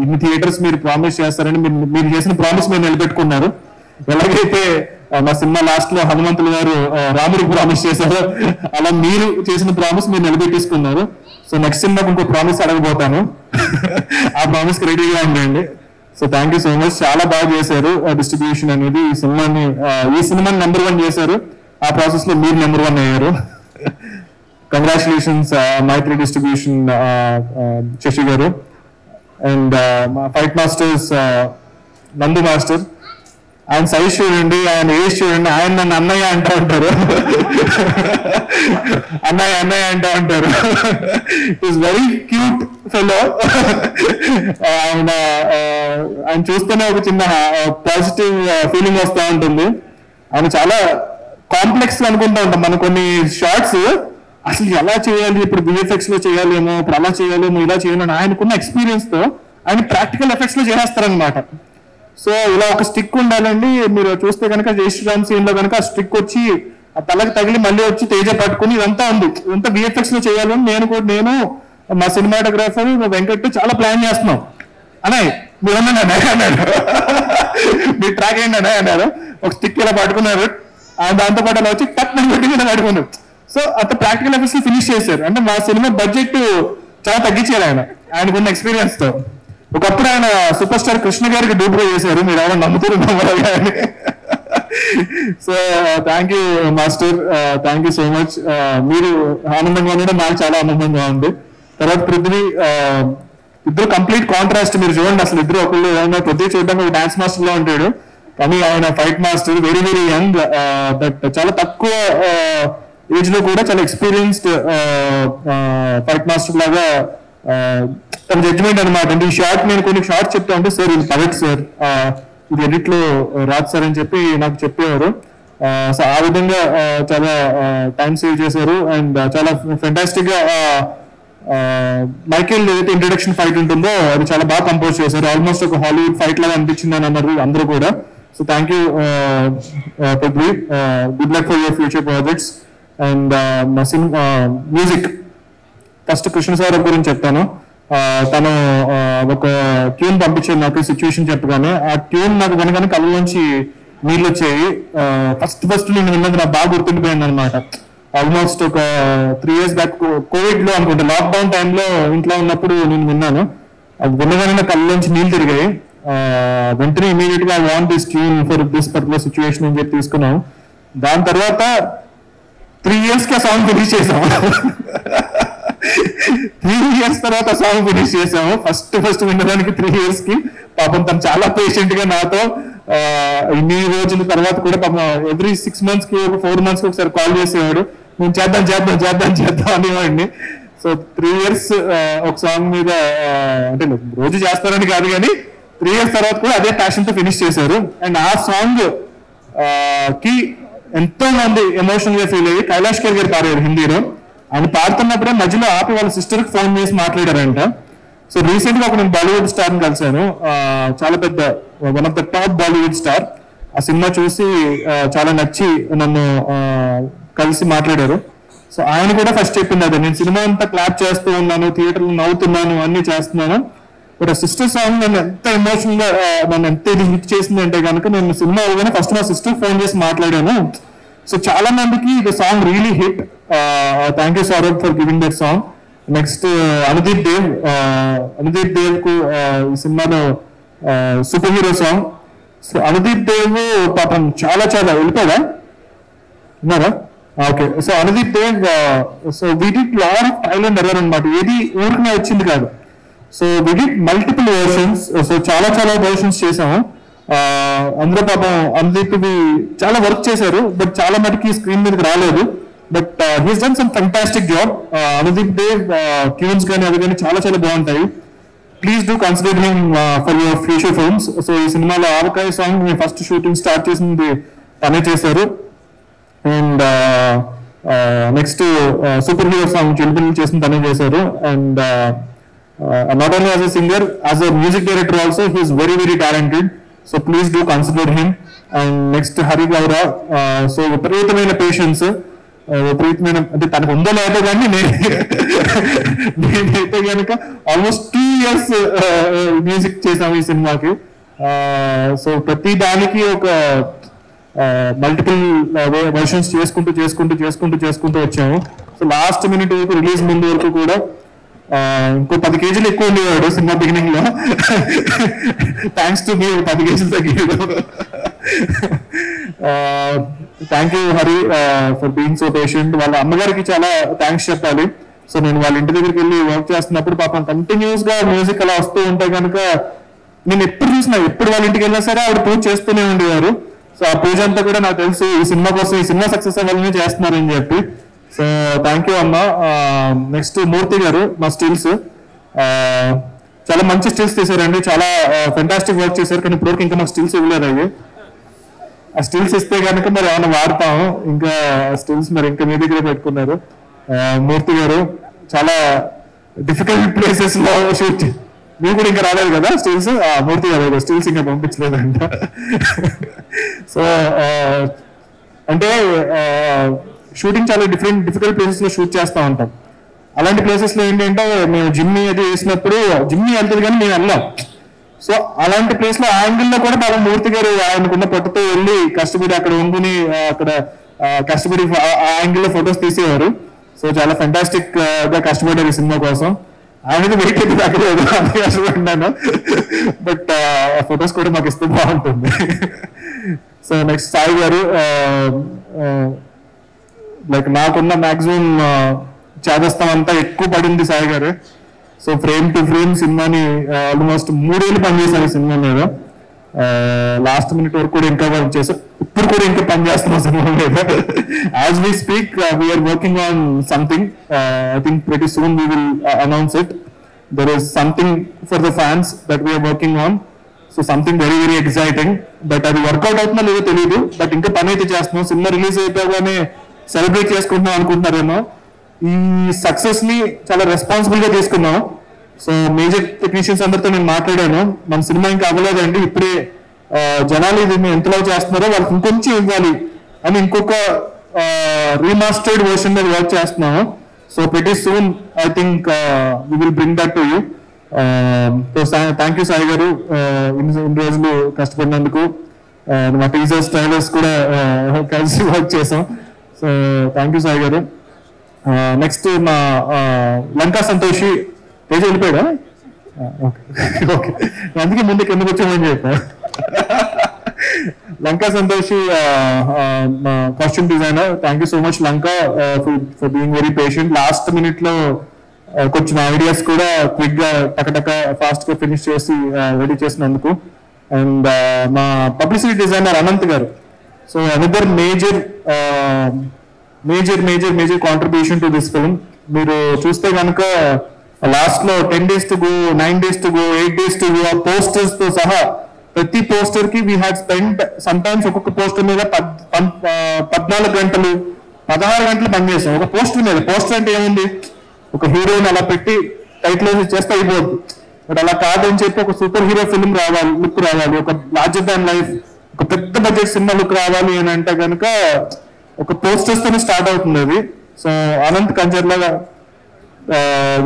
Speaker 1: ఇన్ని థియేటర్స్ మీరు ప్రామిస్ చేస్తారని మీరు చేసిన ప్రామిస్ మీరు నిలబెట్టుకున్నారు. ఎలాగైతే మా సినిమా లాస్ట్ లో హనుమంతులు గారు రాముడికి ప్రామిస్ చేశారు, అలా మీరు చేసిన ప్రామిస్ మీరు నిలబెట్టేసుకున్నారు. సో నెక్స్ట్ సినిమాకి ఇంకో ప్రామిస్ అడగబోతాను, ఆ ప్రామిస్ కి రెడీగా ఉండండి. So thank you so much, చాలా బాగా చేశారు డిస్ట్రిబ్యూషన్ అనేది. ఈ సినిమాని నెంబర్ 1 చేశారు, ఆ ప్రాసెస్ లో మీరు నెంబర్ 1 అయ్యారు. కంగ్రాచులేషన్స్ మైత్రి డిస్ట్రిబ్యూషన్ శశి గారు. అండ్ మా ఫైట్ మాస్టర్స్ నందు మాస్టర్, ఆయన సైజ్ చూడండి, ఆయన ఏజ్ చూడండి, ఆయన నన్ను అన్నయ్య అంటూ ఉంటారు, అన్నయ్య అంటూ ఉంటారు. Is very cute fellow. ఆయన చూస్తేనే ఒక చిన్న పాజిటివ్ ఫీలింగ్ వస్తూ ఉంటుంది. ఆయన చాలా కాంప్లెక్స్ గా అనుకుంటూ ఉంటాం మనం కొన్ని షార్ట్స్, అసలు ఎలా చేయాలి, ఇప్పుడు విఎఫ్ఎక్స్ లో చేయాలేమో, ఇప్పుడు అలా చేయాలేమో, ఇలా చేయాలని ఆయనకున్న ఎక్స్పీరియన్స్ తో ఆయన ప్రాక్టికల్ ఎఫెక్ట్స్ లో చేస్తారనమాట. సో ఇలా ఒక స్టిక్ ఉండాలండి, మీరు చూస్తే కనుక జై శ్రీరామ్ సీన్ లో కనుక ఆ స్టిక్ వచ్చి ఆ తలకి తగిలి మళ్ళీ వచ్చి తేజ పట్టుకుని ఇదంతా ఉంది, ఇదంతా విఎఫ్ఎక్స్ లో చేయాలని నేను మా సినిమాటోగ్రాఫర్ వెంకట్ చాలా ప్లాన్ చేస్తున్నాం. అన్నయ్య మీరు అన్నాడు, మీరు ట్రాక్ అయ్యండి అన్నారు. ఒక స్టిక్ ఇలా పట్టుకున్నారు, దాంతో పాటు అలా వచ్చి టక్ పెట్టి ఇలా పట్టుకున్నారు. సో అంత ప్రాక్టికల్ ఎఫెక్ట్స్ ఫినిష్ చేశారు. అంటే మా సినిమా బడ్జెట్ చాలా తగ్గించారు ఆయనకున్న ఎక్స్పీరియన్స్ తో. ఒకప్పుడు ఆయన సూపర్ స్టార్ కృష్ణ గారికి డూప్గా చేశారు, మీరు ఎవరైనా నమ్ముతున్నారు కానీ. So thank you master, thank you so much. మీరు ఆనందంగా ఉండడం నాకు చాలా ఆనందంగా ఉంది. తర్వాత పృథ్వీ, ఇద్దరు కంప్లీట్ కాంట్రాస్ట్. మీరు చూడండి, అసలు ఇద్దరు ఒకళ్ళు ఏదైనా పృథ్వీ చూడడానికి ఒక డాన్స్ మాస్టర్ లో ఉంటాడు, కానీ ఆయన fight master, very very young. But చాలా తక్కువ ఏజ్ లో కూడా చాలా ఎక్స్పీరియన్స్డ్ ఫైట్ మాస్టర్ లాగా తన జడ్జిమెంట్ అనమాట. అంటే ఈ షార్ట్ నేను కొన్ని షార్ట్స్ చెప్తా ఉంటే, సార్ ఇది పవర్ట్ సార్, ఇది ఎడిట్ లో రాదు సార్ అని చెప్పి నాకు చెప్పేవారు. సో ఆ విధంగా చాలా టైం సేవ్ చేశారు. అండ్ చాలా ఫెంటాస్టిక్ గా మైకేల్ ఏదైతే ఇంట్రడక్షన్ ఫైట్ ఉంటుందో అది చాలా బాగా కంపోజ్ చేశారు. ఆల్మోస్ట్ ఒక హాలీవుడ్ ఫైట్ లాగా అనిపించింది అని అన్నారు అందరూ కూడా. So thank you Prithvi, good luck for your future projects. And మా మ్యూజిక్ ఫస్ట్ కృష్ణ సార్ గురించి చెప్తాను. తను ఒక ట్యూన్ పంపించారు నాకు సిచ్యువేషన్ చెప్పగానే. ఆ ట్యూన్ నాకు వెనకనే కళ్ళలోంచి నీళ్ళు వచ్చాయి. ఫస్ట్ నేను విన్నది నాకు బాగా గుర్తుండిపోయింది అనమాట. ఆల్మోస్ట్ ఒక 3 years బ్యాక్ కోవిడ్ లో అనుకుంటా, లాక్డౌన్ టైంలో ఇంట్లో ఉన్నప్పుడు నేను విన్నాను. అది విన్నగానే నా కళ్ళలోంచి నీళ్ళు తిరిగాయి. వెంటనే ఇమీడియట్ గా I want this tune for this particular situation అని చెప్పి తీసుకున్నాం. దాని తర్వాత 3 years కి ఆ సాంగ్ ఫినిష్ చేసాం. 3 years తర్వాత సాంగ్ ఫినిష్ చేసాము. ఫస్ట్ వినడానికి 3 years కి పాపం తను చాలా పేషెంట్ గా నాతో ఇన్ని రోజుల తర్వాత కూడా పాపం ఎవ్రీ 6 months కి 4 months కి ఒకసారి కాల్ చేసేవాడు. నేను చేద్దాం అనేవాడిని. సో 3 years ఒక సాంగ్ మీద అంటే రోజు చేస్తారని కాదు కానీ 3 years తర్వాత కూడా అదే ప్యాషన్ తో ఫినిష్ చేశారు. అండ్ ఆ సాంగ్ కి ఎంతో మంది ఎమోషనల్ గా ఫీల్ అయ్యి కైలాష్ ఖేర్ గారు పాడారు హిందీలో. ఆయన పాడుతున్నప్పుడే మధ్యలో ఆపి వాళ్ళ సిస్టర్ కి ఫోన్ చేసి మాట్లాడారంట. సో రీసెంట్ గా నేను బాలీవుడ్ స్టార్ ని కలిశాను, చాలా పెద్ద one of the top Bollywood star. ఆ సినిమా చూసి చాలా నచ్చి నన్ను కలిసి మాట్లాడారు. సో ఆయన కూడా ఫస్ట్ చెప్పింది అదే, నేను సినిమా అంతా క్లాప్ చేస్తూ ఉన్నాను, థియేటర్లో నవ్వుతున్నాను, అన్ని చేస్తున్నాను, బట్ ఆ సిస్టర్ సాంగ్ నన్ను ఎంత ఎమోషనల్ గా నన్ను ఎంత ఇది హిట్ చేసింది అంటే కనుక నేను సినిమా అవగానే ఫస్ట్ మా సిస్టర్ ఫోన్ చేసి మాట్లాడాను. సో చాలా మందికి the song really hit. Thank you Saurabh for giving that song. Next Anudeep Dev కు ఈ సినిమాలో super hero song. So Anudeep Dev పాపం చాలా వెళ్ళిపోదా ఉన్నారా? Okay. So Anudeep Dev so we did lot of trial and error అనమాట, ఏది ఊరికి వచ్చింది కాదు. So we did multiple versions, so చాలా వర్షన్స్ చేసాము. అందులో పాపం అనుదీప్ చాలా వర్క్ చేశారు, బట్ చాలా మటుకి స్క్రీన్ మీదకి రాలేదు. But he's done some fantastic job. Anudeep Dev tunes కానీ అవి కానీ చాలా బాగుంటాయి. Please do consider him for your future films. So ఈ సినిమాలో ఆవకాయ సాంగ్ మేము ఫస్ట్ షూటింగ్ స్టార్ట్ చేసింది తనే చేశారు. And next super hero song చిల్పిల్లి చేసింది తనే చేశారు. And not only as a singer, as a music director also he is very talented. So please do consider him. And next Hari Gaura. So విపరీతమైన పేషెన్స్, విపరీతమైన అంటే తనకు ఉందో లేదో కానీ నేనైతే కనుక ఆల్మోస్ట్ 2 years మ్యూజిక్ చేసాము ఈ సినిమాకి. సో ప్రతి దానికి ఒక మల్టిపుల్ వర్షన్స్ చేసుకుంటూ వచ్చాము. సో లాస్ట్ మినిట్ వరకు, రిలీజ్ ముందు వరకు కూడా ఇంకో 10 kgs ఎక్కువ ఉండేవాడు సినిమా బిగినింగ్ లో. థ్యాంక్స్ టు మీ 10 kgs తగ్గాడు. Thank you Hari for being so patient. వాళ్ళ అమ్మగారికి చాలా థ్యాంక్స్ చెప్పాలి. సో నేను వాళ్ళ ఇంటి దగ్గరికి వెళ్ళి వర్క్ చేస్తున్నప్పుడు పాపం కంటిన్యూస్ గా మ్యూజిక్ అలా వస్తూ ఉంటే కనుక నేను ఎప్పుడు వాళ్ళ ఇంటికి వెళ్ళినా సరే ఆవిడ పూజ చేస్తూనే ఉండేవారు. సో ఆ పూజ అంతా కూడా నాకు తెలుసు ఈ సినిమా కోసం, ఈ సినిమా సక్సెస్ అవ్వాలని చేస్తున్నారని చెప్పి. సో థ్యాంక్ యూ అమ్మ. నెక్స్ట్ మూర్తి గారు, మా స్టిల్స్ చాలా మంచి స్టిల్స్ తీసారండి, చాలా ఫెంటాస్టిక్ వర్క్ చేశారు. కానీ ఇప్పటివరకు ఇంకా మాకు స్టిల్స్ ఇవ్వలేదు. అవి ఆ స్టిల్స్ ఇస్తే కనుక మరి ఏమైనా వాడతాము. ఇంకా స్టిల్స్ మరి ఇంకా మీ దగ్గర పెట్టుకున్నారు. మూర్తి గారు చాలా డిఫికల్ట్ ప్లేసెస్ లో షూట్, మీరు కూడా ఇంకా రాలేదు కదా స్టిల్స్. మూర్తి గారు స్టిల్స్ ఇంకా పంపించలేదంట. సో అంటే షూటింగ్ చాలా డిఫికల్ట్ ప్లేసెస్ లో షూట్ చేస్తూ ఉంటాం. అలాంటి ప్లేసెస్ లో ఏంటంటే మేము జిమ్ని అది వేసినప్పుడు జిమ్ని వెళ్తుంది కానీ మేము వెళ్ళాం. సో అలాంటి ప్లేస్ లో యాంగిల్ లో కూడా పాపం మూర్తి గారు ఆయనకున్న పట్టుతో వెళ్ళి కష్టపడి అక్కడ ఉండుని అక్కడ కష్టపడి ఆ యాంగిల్ లో ఫొటోస్ తీసేవారు. సో చాలా ఫెంటాస్టిక్ గా కష్టపడ్డారు ఈ సినిమా కోసం. ఆయనది వెయిట్ అయితే తగ్గలేదు, అంతే కష్టపడ్డాను. బట్ ఫొటోస్ కూడా మాకు ఇస్తే బాగుంటుంది. సో నెక్స్ట్ సాయి గారు, లైక్ నాకున్న మాక్సిమం చేదస్తం అంతా ఎక్కువ పడింది సాయి గారు. సో ఫ్రేమ్ టు ఫ్రేమ్ సినిమాని ఆల్మోస్ట్ 3 ఏళ్ళు పనిచేశాను ఈ సినిమా మీద. లాస్ట్ మినిట్ వరకు కూడా ఇంకా వర్క్ చేశారు, ఇప్పుడు కూడా ఇంకా పనిచేస్తున్నాం సినిమా మీద. As we speak we're working on something. I think very soon we will announce it. There is something for the fans that we're working on. So something very exciting. But అది వర్కౌట్ అవుతుందో లేదో తెలియదు, బట్ ఇంకా పని అయితే చేస్తున్నాం. సినిమా రిలీజ్ అయిపోగానే సెలబ్రేట్ చేసుకుంటున్నాం అనుకుంటున్నారేమో. ఈ సక్సెస్ ని చాలా రెస్పాన్సిబుల్ గా తీసుకున్నాం. సో మేజర్ టెక్నీషియన్స్ అందరితో నేను మాట్లాడాను, మన సినిమా ఇంకా అవ్వలేదండి, ఇప్పుడే జనాలు ఇది ఎంతలో చేస్తున్నారో వాళ్ళకి ఇంకొంచెం ఇవ్వాలి అని ఇంకొక రీమాస్టర్డ్ వర్షన్ మీద వర్క్ చేస్తున్నాము. So very soon I think we will bring that to you. Thank you Sai garu, ఇన్ని రోజులు కష్టపడినందుకు. మా టీచర్స్ ట్రైలర్స్ కూడా కలిసి వర్క్ చేసాం. సో థ్యాంక్ యూ సాయి గారు. నెక్స్ట్ మా లంకా సంతోషి. తేజ వెళ్ళిపోయాడా? ఓకే, అందుకే ముందు కిందకు వచ్చామని చెప్పా. లంకా సంతోషి మా costume designer. Thank you so much Lanka for being very patient. Last minute లో కొంచెం ఐడియాస్ కూడా క్విక్ గా టకటక ఫాస్ట్ గా ఫినిష్ చేసి రెడీ చేసినందుకు. అండ్ మా పబ్లిసిటీ డిజైనర్ అనంత్ గారు, so another major major major major contribution to this film. మీరు చూస్తే కనుక లాస్ట్ లో 10 days to go, 9 days to go, 8 days to go, posters తో సహా ప్రతి పోస్టర్ కి we had spend some times ఒక్కొక్క పోస్టర్ మీద 14 గంటలు 16 గంటలు పనిచేస్తాం ఒక పోస్టర్ మీద. పోస్టర్ అంటే ఏముంది, ఒక హీరోని అలా పెట్టి టైటిల్ చేస్తే అయిపోద్ది. బట్ అలా కాదని చెప్పి ఒక సూపర్ హీరో ఫిల్మ్ రావాలి, లుక్ రావాలి, ఒక లార్జర్ దాన్ లైఫ్, ఒక పెద్ద బడ్జెట్ సినిమా లుక్ రావాలి అని అంటే కనుక ఒక పోస్టర్స్ తోనే స్టార్ట్ అవుతుంది అది. సో అనంత్ కంచర్ల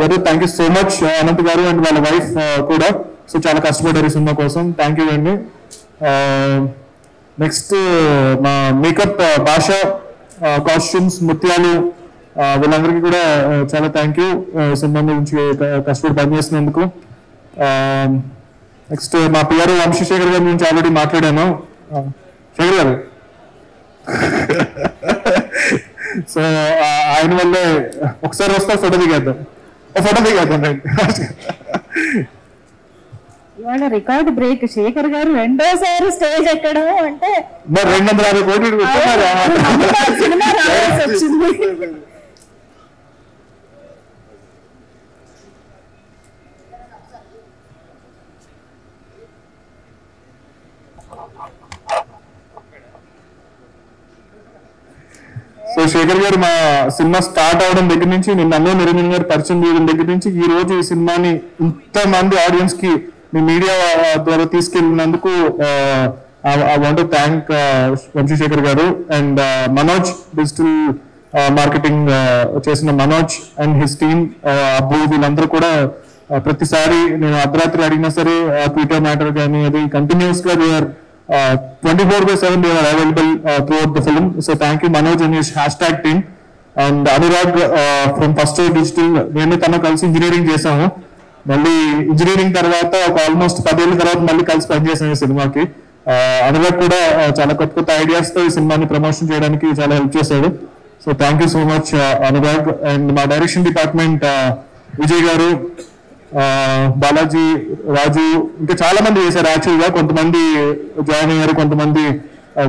Speaker 1: గారు, thank you so much Anant గారు అండ్ వాళ్ళ వైఫ్ కూడా. సో చాలా కష్టపడ్డారు ఈ సినిమా కోసం, థ్యాంక్ యూ అండి. నెక్స్ట్ మా మేకప్ భాష, కాస్ట్యూమ్స్, ముత్యాలు, వీళ్ళందరికీ కూడా చాలా థ్యాంక్ యూ సినిమా గురించి కష్టపడి పనిచేసినందుకు. నెక్స్ట్ మా పిఆర్ వంశశేఖర్ గారి గురించి ఆల్రెడీ మాట్లాడాను. శేఖర్ గారు సో ఆయన వల్లే ఒకసారి వస్తే ఫోటో దిగేద్దాం రండి.
Speaker 3: ఇవాళ రికార్డ్ బ్రేక్, శేఖర్ గారు రెండోసారి స్టేజ్ ఎక్కడం అంటే
Speaker 1: మరి 250 కోట్లు
Speaker 3: సినిమా రావాల్సి వచ్చింది.
Speaker 1: సో శేఖర్ గారు మా సినిమా స్టార్ట్ అవడం దగ్గర నుంచి, నేను అన్నయ్య నిరంజన్ గారు పరిచయం చేయడం దగ్గర నుంచి ఈ రోజు ఈ సినిమాని ఇంతమంది ఆడియన్స్ కి మీ మీడియా ద్వారా తీసుకెళ్ళినందుకు I want to thank Vamsi Shekhar గారు అండ్ మనోజ్, డిజిటల్ మార్కెటింగ్ చేసిన Manoj and his team, Abbu, వీళ్ళందరూ కూడా ప్రతిసారి నేను అర్ధరాత్రి అడిగినా సరే ట్విట్టర్ మ్యాటర్ కానీ అది కంటిన్యూస్ గా they are 24/7 they are available throughout the film. So thank you Manoj and his hashtag team. And Anurag from First Aid Digital, నేను తను కలిసి ఇంజనీరింగ్ చేసాము. మళ్ళీ ఇంజనీరింగ్ తర్వాత ఒక ఆల్మోస్ట్ 10 ఏళ్ళ తర్వాత మళ్ళీ కలిసి పనిచేసాము ఈ సినిమాకి. అనురాగ్ కూడా చాలా కొత్త కొత్త ఐడియాస్ తో ఈ సినిమాని ప్రమోషన్ చేయడానికి చాలా హెల్ప్ చేశాడు. So thank you so much Anurag. And మా డైరెక్షన్ డిపార్ట్మెంట్ విజయ్ గారు, బాలాజీ, రాజు, ఇంకా చాలా మంది చేశారు. యాక్చువల్ గా కొంతమంది జాయిన్ అయ్యారు, కొంతమంది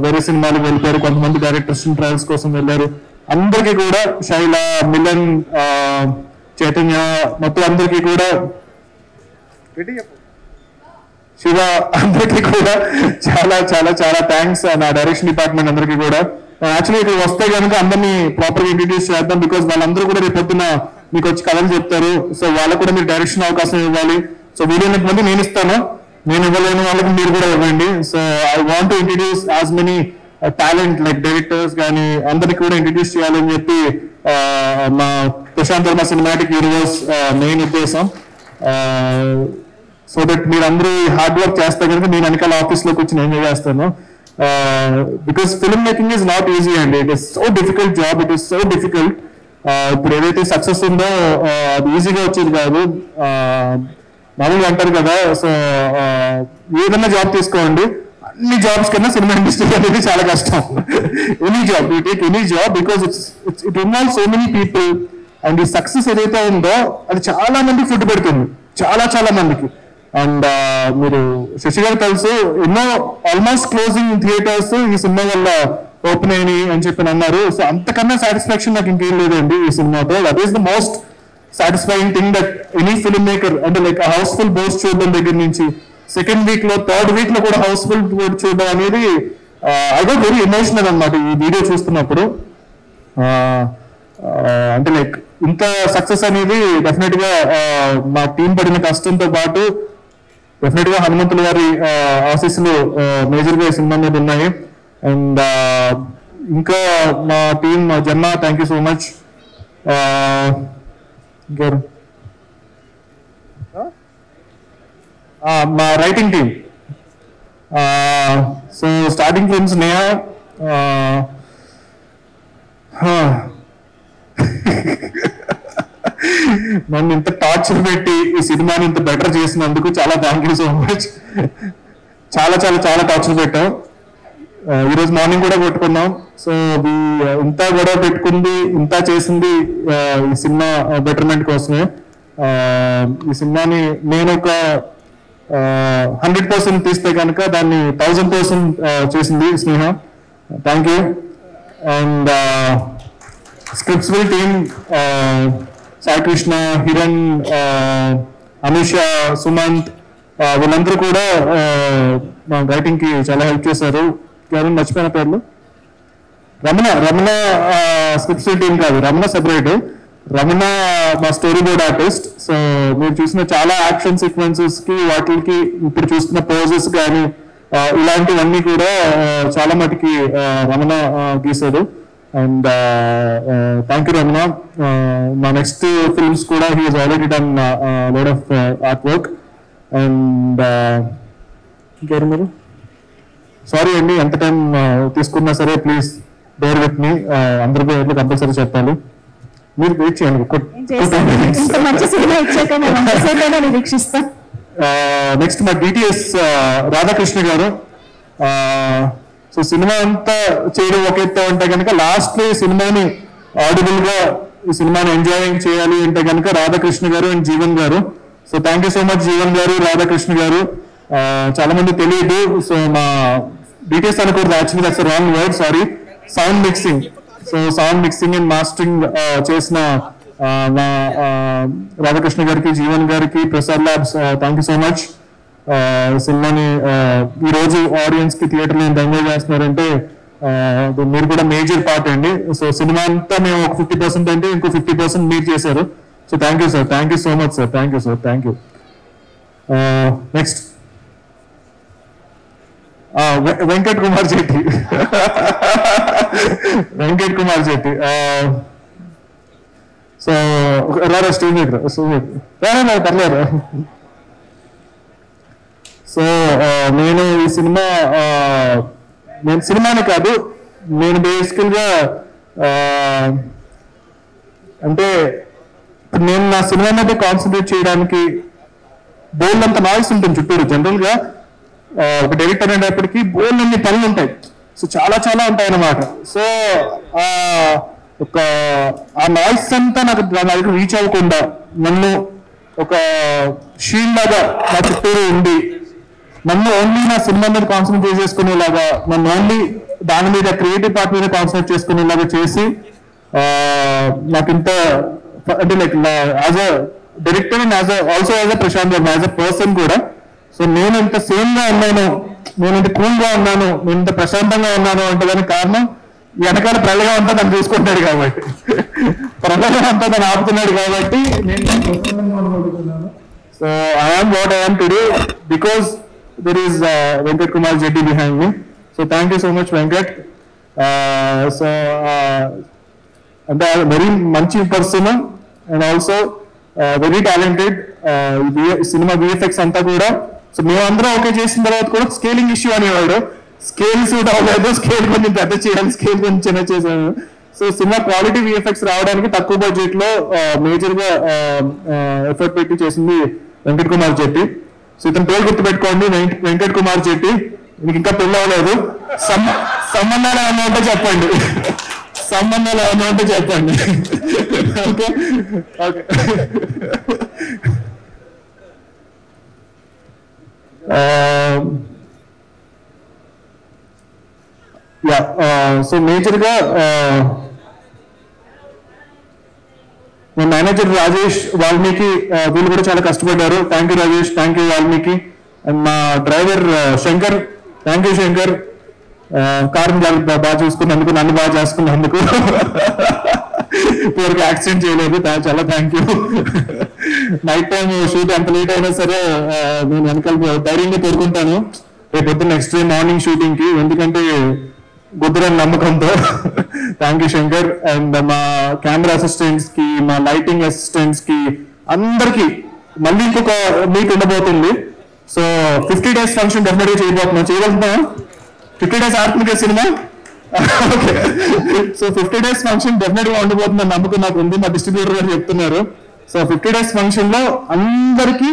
Speaker 1: వేరే సినిమాలకు వెళ్ళిపోయారు, కొంతమంది డైరెక్టర్స్ ట్రయల్స్ కోసం వెళ్ళారు. అందరికీ కూడా శైల, మిలన్, చైతన్య, మొత్తం అందరికీ కూడా, శివ, అందరికీ కూడా చాలా చాలా చాలా థ్యాంక్స్ నా డైరెక్షన్ డిపార్ట్మెంట్ అందరికీ కూడా. యాక్చువల్లీ ఇక్కడ వస్తే కనుక అందరినీ ప్రాపర్గా ఇంట్రడ్యూస్ చేద్దాం, బికాస్ వాళ్ళందరూ కూడా రేపు పొద్దున మీకు వచ్చి కథలు చెప్తారు. సో వాళ్ళకు కూడా మీరు డైరెక్షన్ అవకాశం ఇవ్వాలి. సో వీలైనంత మంది నేను ఇస్తాను, నేను ఇవ్వలేని వాళ్ళకి మీరు కూడా ఇవ్వండి. So I want to introduce as many talent like directors కానీ అందరికి కూడా ఇంట్రడ్యూస్ చేయాలని చెప్పి మా Prashanth Varma cinematic universe main ఉద్దేశం. సో దట్ మీరు అందరూ హార్డ్ వర్క్ చేస్తే కనుక నేను వెనకాల ఆఫీస్లోకి వచ్చి నేను చేస్తాను. Because film making is not easy అండి, it is so difficult job, it is so difficult. ఇప్పుడు ఏదైతే సక్సెస్ ఉందో అది ఈజీగా వచ్చేది కాదు. మామూలుగా అంటారు కదా, సో ఏదన్నా జాబ్ తీసుకోండి, అన్ని జాబ్స్ కన్నా సినిమా ఇండస్ట్రీ అనేది చాలా కష్టం. Any job, you take any job, because it involve so many people. And ఈ సక్సెస్ ఏదైతే ఉందో అది చాలా మందికి ఫుడ్ పెడుతుంది, చాలా చాలా మందికి. అండ్ మీరు శశి గారు తెలుసు, ఎన్నో ఆల్మోస్ట్ క్లోజింగ్ థియేటర్స్ ఈ సినిమా వల్ల ఓపెన్ అయ్యి అని చెప్పి అన్నారు. సో అంతకన్నా సాటిస్ఫాక్షన్ నాకు ఇంకేం లేదండి ఈ సినిమాతో. That is the most satisfying thing that any film maker, అంటే లైక్ హౌస్ఫుల్ బోస్ట్ చూడడం దగ్గర నుంచి సెకండ్ వీక్ లో, థర్డ్ వీక్ లో కూడా హౌస్ఫుల్ చూడడం అనేది ఐ గోట్ వెరీ ఎమోషనల్ అనమాట ఈ వీడియో చూస్తున్నప్పుడు. అంటే లైక్ ఇంత సక్సెస్ అనేది డెఫినెట్ గా మా టీం పడిన కష్టంతో పాటు డెఫినెట్ గా హనుమంతుల గారి ఆశీస్సులు మేజర్ గా ఈ సినిమా మీద ఉన్నాయి. అండ్ ఇంకా మా team Janna, thank you so much. మా writing team, so starting from Sneha, నన్ను ఇంత టార్చర్ పెట్టి ఈ సినిమాని ఇంత బెటర్ చేసినందుకు చాలా థ్యాంక్ యూ సో మచ్. చాలా చాలా చాలా టార్చర్ పెట్టాం. ఈరోజు మార్నింగ్ కూడా పెట్టుకున్నాం. సో ఇంత గొడవ పెట్టుకుంది, ఇంత చేసింది ఈ సినిమా బెటర్మెంట్ కోసమే. ఈ సినిమాని నేను ఒక 100% తీస్తే కనుక దాన్ని 1000% చేసింది Sneha. Thank you. And scripts will team, Sai Krishna, Hiran, Anusha, Sumanth, వీళ్ళందరూ కూడా మా రైటింగ్కి చాలా హెల్ప్ చేశారు. ఎవరైనా మర్చిపోయిన పేర్లు? రమణ స్క్రిప్ట్స్ టీం కాదు, రమణ సెపరేట్. రమణ మా స్టోరీ బోర్డ్ ఆర్టిస్ట్. సో మీరు చూసిన చాలా యాక్షన్ సీక్వెన్సెస్ కి వాటికి ఇప్పుడు చూస్తున్న పోజెస్ కానీ ఇలాంటివన్నీ కూడా చాలా మటుకి రమణ గీశారు. And thank you Ramana. మా నెక్స్ట్ ఫిల్మ్స్ కూడా he has already done load of art work. And ఇంకెవరు మీరు? సారీ అండి, ఎంత టైం తీసుకున్నా సరే ప్లీజ్ బేర్ విత్ మీ. అందరి పేర్లు కంపల్సరీ చెప్పాలి. మీరు వెయిట్ చేయండి. నెక్స్ట్ మా డిటిఎస్ రాధాకృష్ణ గారు. సో సినిమా అంతా చేయడం ఒక ఎత్తు అంటే కనుక లాస్ట్ లో ఈ సినిమాని ఆడిబుల్ గా ఈ సినిమాని ఎంజాయింగ్ చేయాలి అంటే కనుక రాధాకృష్ణ గారు అండ్ జీవన్ గారు. So thank you so much Jeevan గారు, రాధాకృష్ణ గారు. చాలా మంది తెలియదు. సో మా డిటిఎస్ అనకూడదు, actually that's wrong word, sorry. Sound mixing, so sound mixing and mastering చేసిన మా రాధాకృష్ణ గారికి, జీవన్ గారికి, Prasad labs, thank you so much. సినిమాని ఈ రోజు ఆడియన్స్ కి థియేటర్లో ఎంత ఎంజాయ్ చేస్తున్నారంటే మీరు కూడా మేజర్ పార్ట్ అండి. సో సినిమా అంతా మేము ఒక 50% అంటే ఇంకో 50% మీరు చేశారు. So thank you sir, thank you so much sir, thank you sir, thank you. Next Venkat Kumar Shetty. Venkat Kumar Shetty. So రారా స్టేజ్ మీద పర్లేదు. సో నేను ఈ సినిమాని కాదు, నేను బేసికల్ గా అంటే నేను నా సినిమా మీద కాన్సన్ట్రేట్ చేయడానికి బోల్డ్ అంత నాయిస్ ఉంటుంది చుట్టూరు. జనరల్ గా ఒక డైరెక్టర్ అనేటప్పటికీ బోల్డ్ అన్ని పనులు ఉంటాయి. సో చాలా చాలా ఉంటాయి అన్నమాట. సో ఆ నాయిస్ అంతా నాకు దగ్గర రీచ్ అవ్వకుండా నన్ను ఒక షీల్డ్ లాగా నా చుట్టూరు ఉండి నన్ను ఓన్లీ నా సినిమా మీద కాన్సన్ట్రేట్ చేసుకునేలాగా, నన్ను ఓన్లీ దాని మీద క్రియేటివ్ పార్ట్ మీద కాన్సన్ట్రేట్ చేసుకునేలాగా చేసి నాకు ఇంత అంటే like as a director and also as a Prashanth Varma as a person కూడా. సో నేను ఇంత సేమ్ గా ఉన్నాను, నేను ఇంత కూల్ గా ఉన్నాను, నేను ఇంత ప్రశాంతంగా ఉన్నాను అంటే దానికి కారణం వెనకాల ప్రళయం అంతా తను చూసుకుంటాడు కాబట్టి, ప్రళయం అంతా తను ఆపుతున్నాడు కాబట్టి నేను ప్రశాంతంగా ఉండగలుగుతున్నాను. So I am what I am today because there is Venkat Kumar Jetty behind me. So thank you so much Venkat. So and a very manchi person and also very talented. Cinema VFX anta kuda so మేము అందరం ఓకే చేసిన తర్వాత కూడా స్కేలింగ్ ఇష్యూ అనేవాడు. స్కేల్ సూట్ అవ్వలేదు, స్కేల్ కొంచెం పెద్ద చేయాలి, స్కేల్ కొంచెం చిన్న చేశాను. సో సినిమా క్వాలిటీ VFX రావడానికి తక్కువ బడ్జెట్ లో మేజర్ గా ఎఫర్ట్ పెట్టి చేసింది వెంకట్ కుమార్ జెట్టి. సో ఇతను పేరు గుర్తుపెట్టుకోండి, వెంకట్ కుమార్ జెట్టి. మీకు ఇంకా పెళ్ళి అవ్వలేదు, సంబంధాలు ఏమన్నా ఉంటే చెప్పండి, సంబంధాలు ఏమన్నా ఉంటే చెప్పండి. Okay okay. సో మేజర్గా మా మేనేజర్ రాజేష్, వాల్మీకి, వీళ్ళు కూడా చాలా కష్టపడ్డారు. Thank you Rajesh, thank you Valmiki. And మా driver Shankar, thank you Shankar. కారుని బాగా చూసుకున్నందుకు, నన్ను బాగా చేసుకున్నందుకు, ఇప్పటివరకు యాక్సిడెంట్ చేయలేదు, చాలా thank you. Night time shoot ఎంత లేట్ అయినా సరే నేను వెనకాల ధైర్యంగా తోడుకుంటాను రేపు నెక్స్ట్ డే మార్నింగ్ షూటింగ్ కి, ఎందుకంటే గుద్దురని నమ్మకంతో. Thank you Shankar. అండ్ మా కెమెరా అసిస్టెంట్స్ కి, మా లైటింగ్ అసిస్టెంట్స్ కి, అందరికి మళ్ళీ ఇంకొక మీట్ ఉండబోతుంది. సో 50 days ఫంక్షన్ డెఫినెట్ గా చేయగలుగుతున్నాం. 50 days ఆడుతుంది కదా cinema. Okay. So 50 days function definite గా ఉండబోతుంది నమ్మకం నాకు ఉంది, మా డిస్ట్రిబ్యూటర్ గారు చెప్తున్నారు. సో 50 days ఫంక్షన్ లో అందరికి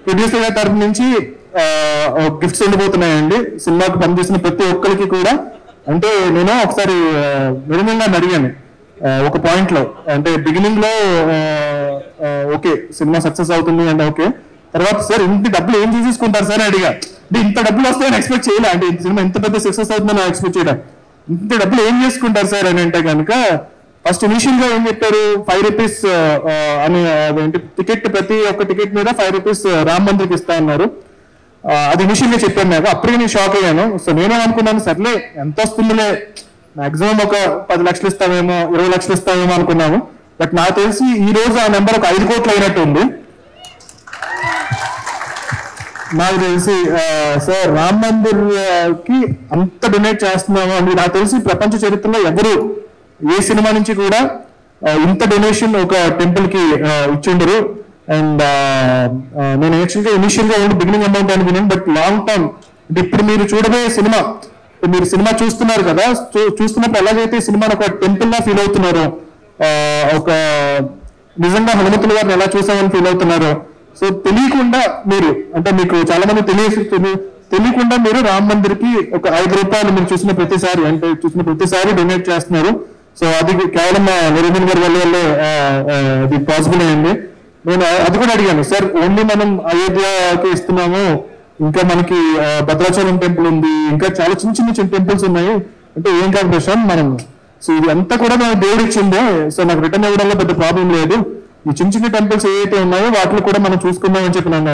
Speaker 1: ప్రొడ్యూసర్ గారి తరఫు నుంచి గిఫ్ట్స్ ఉండబోతున్నాయండి. సినిమాకి పనిచేసిన ప్రతి ఒక్కరికి కూడా. అంటే నేను ఒకసారి నిర్మల్గా అడిగాను ఒక పాయింట్ లో, అంటే బిగినింగ్ లో ఓకే సినిమా సక్సెస్ అవుతుంది అంటే ఓకే. తర్వాత సార్ ఇంత డబ్బులు ఏం తీసేసుకుంటారు సార్ అడిగా. అంటే ఇంత డబ్బులు వస్తాయని ఎక్స్పెక్ట్ చేయలే, అంటే సినిమా ఎంత పెద్ద సక్సెస్ అవుతుందని ఎక్స్పెక్ట్ చేయడం. ఇంత డబ్బులు ఏం చేసుకుంటారు సార్ అని అంటే కనుక ఫస్ట్ ఇనిషియల్ గా ఏం చెప్పారు, 5 రూపీస్ అని అదేంటి టికెట్, ప్రతి ఒక్క టికెట్ మీద 5 రూపీస్ రామ్ మందిర్కి ఇస్తా అన్నారు. అది ఇనిషియల్ గా చెప్పాను నాకు. అప్పటికే నేను షాక్ అయ్యాను. సో నేనేమనుకున్నాను, సర్లే ఎంత వస్తుందిలే, మాక్సిమం ఒక 10 లక్షలు ఇస్తామేమో, 20 లక్షలు ఇస్తామేమో అనుకున్నాము. బట్ నాకు తెలిసి ఈ రోజు ఆ నెంబర్ ఒక 5 కోట్లు అయినట్టు ఉంది నాకు తెలిసి. సార్ రామ్ మందిర్ కి అంత డొనేట్ చేస్తున్నాము అని నాకు తెలిసి ప్రపంచ చరిత్రలో ఎవరు ఏ సినిమా నుంచి కూడా ఇంత డొనేషన్ ఒక టెంపుల్ కి ఇచ్చిండరు. అండ్ నేను యాక్చువల్గా ఇనిషియల్ గా ఓన్లీ బిగినింగ్ అమౌంట్ అనుకున్నాను, బట్ లాంగ్ టర్మ్ అంటే ఇప్పుడు మీరు చూడబోయే సినిమా, మీరు సినిమా చూస్తున్నారు కదా, చూస్తున్నప్పుడు ఎలాగైతే సినిమాని ఒక టెంపుల్ గా ఫీల్ అవుతున్నారో, ఒక నిజంగా హనుమంతుల గారిని ఎలా చూసామని ఫీల్ అవుతున్నారో, సో తెలియకుండా మీరు, అంటే మీకు చాలా మంది తెలియకుండా మీరు రామ్ మందిర్ కి ఒక 5 రూపాయలు మీరు చూసిన ప్రతిసారి డొనేట్ చేస్తున్నారు. సో అది కేవలం నిరంజన్ గారి వల్లే అది పాసిబుల్ అయింది. నేను అది కూడా అడిగాను, సార్ ఓన్లీ మనం అయోధ్యకి ఇస్తున్నాము, ఇంకా మనకి భద్రాచలం టెంపుల్ ఉంది, ఇంకా చాలా చిన్న టెంపుల్స్ ఉన్నాయి అంటే ఏం కాదు ప్రశాంత్ మనం, సో ఇది అంతా కూడా నాకు దేవుడు ఇచ్చిందే, సో నాకు రిటర్న్ ఇవ్వడంలో పెద్ద ప్రాబ్లం లేదు, ఈ చిన్న టెంపుల్స్ ఏవైతే ఉన్నాయో వాటిని కూడా మనం చూసుకుందాం అని చెప్పినాను.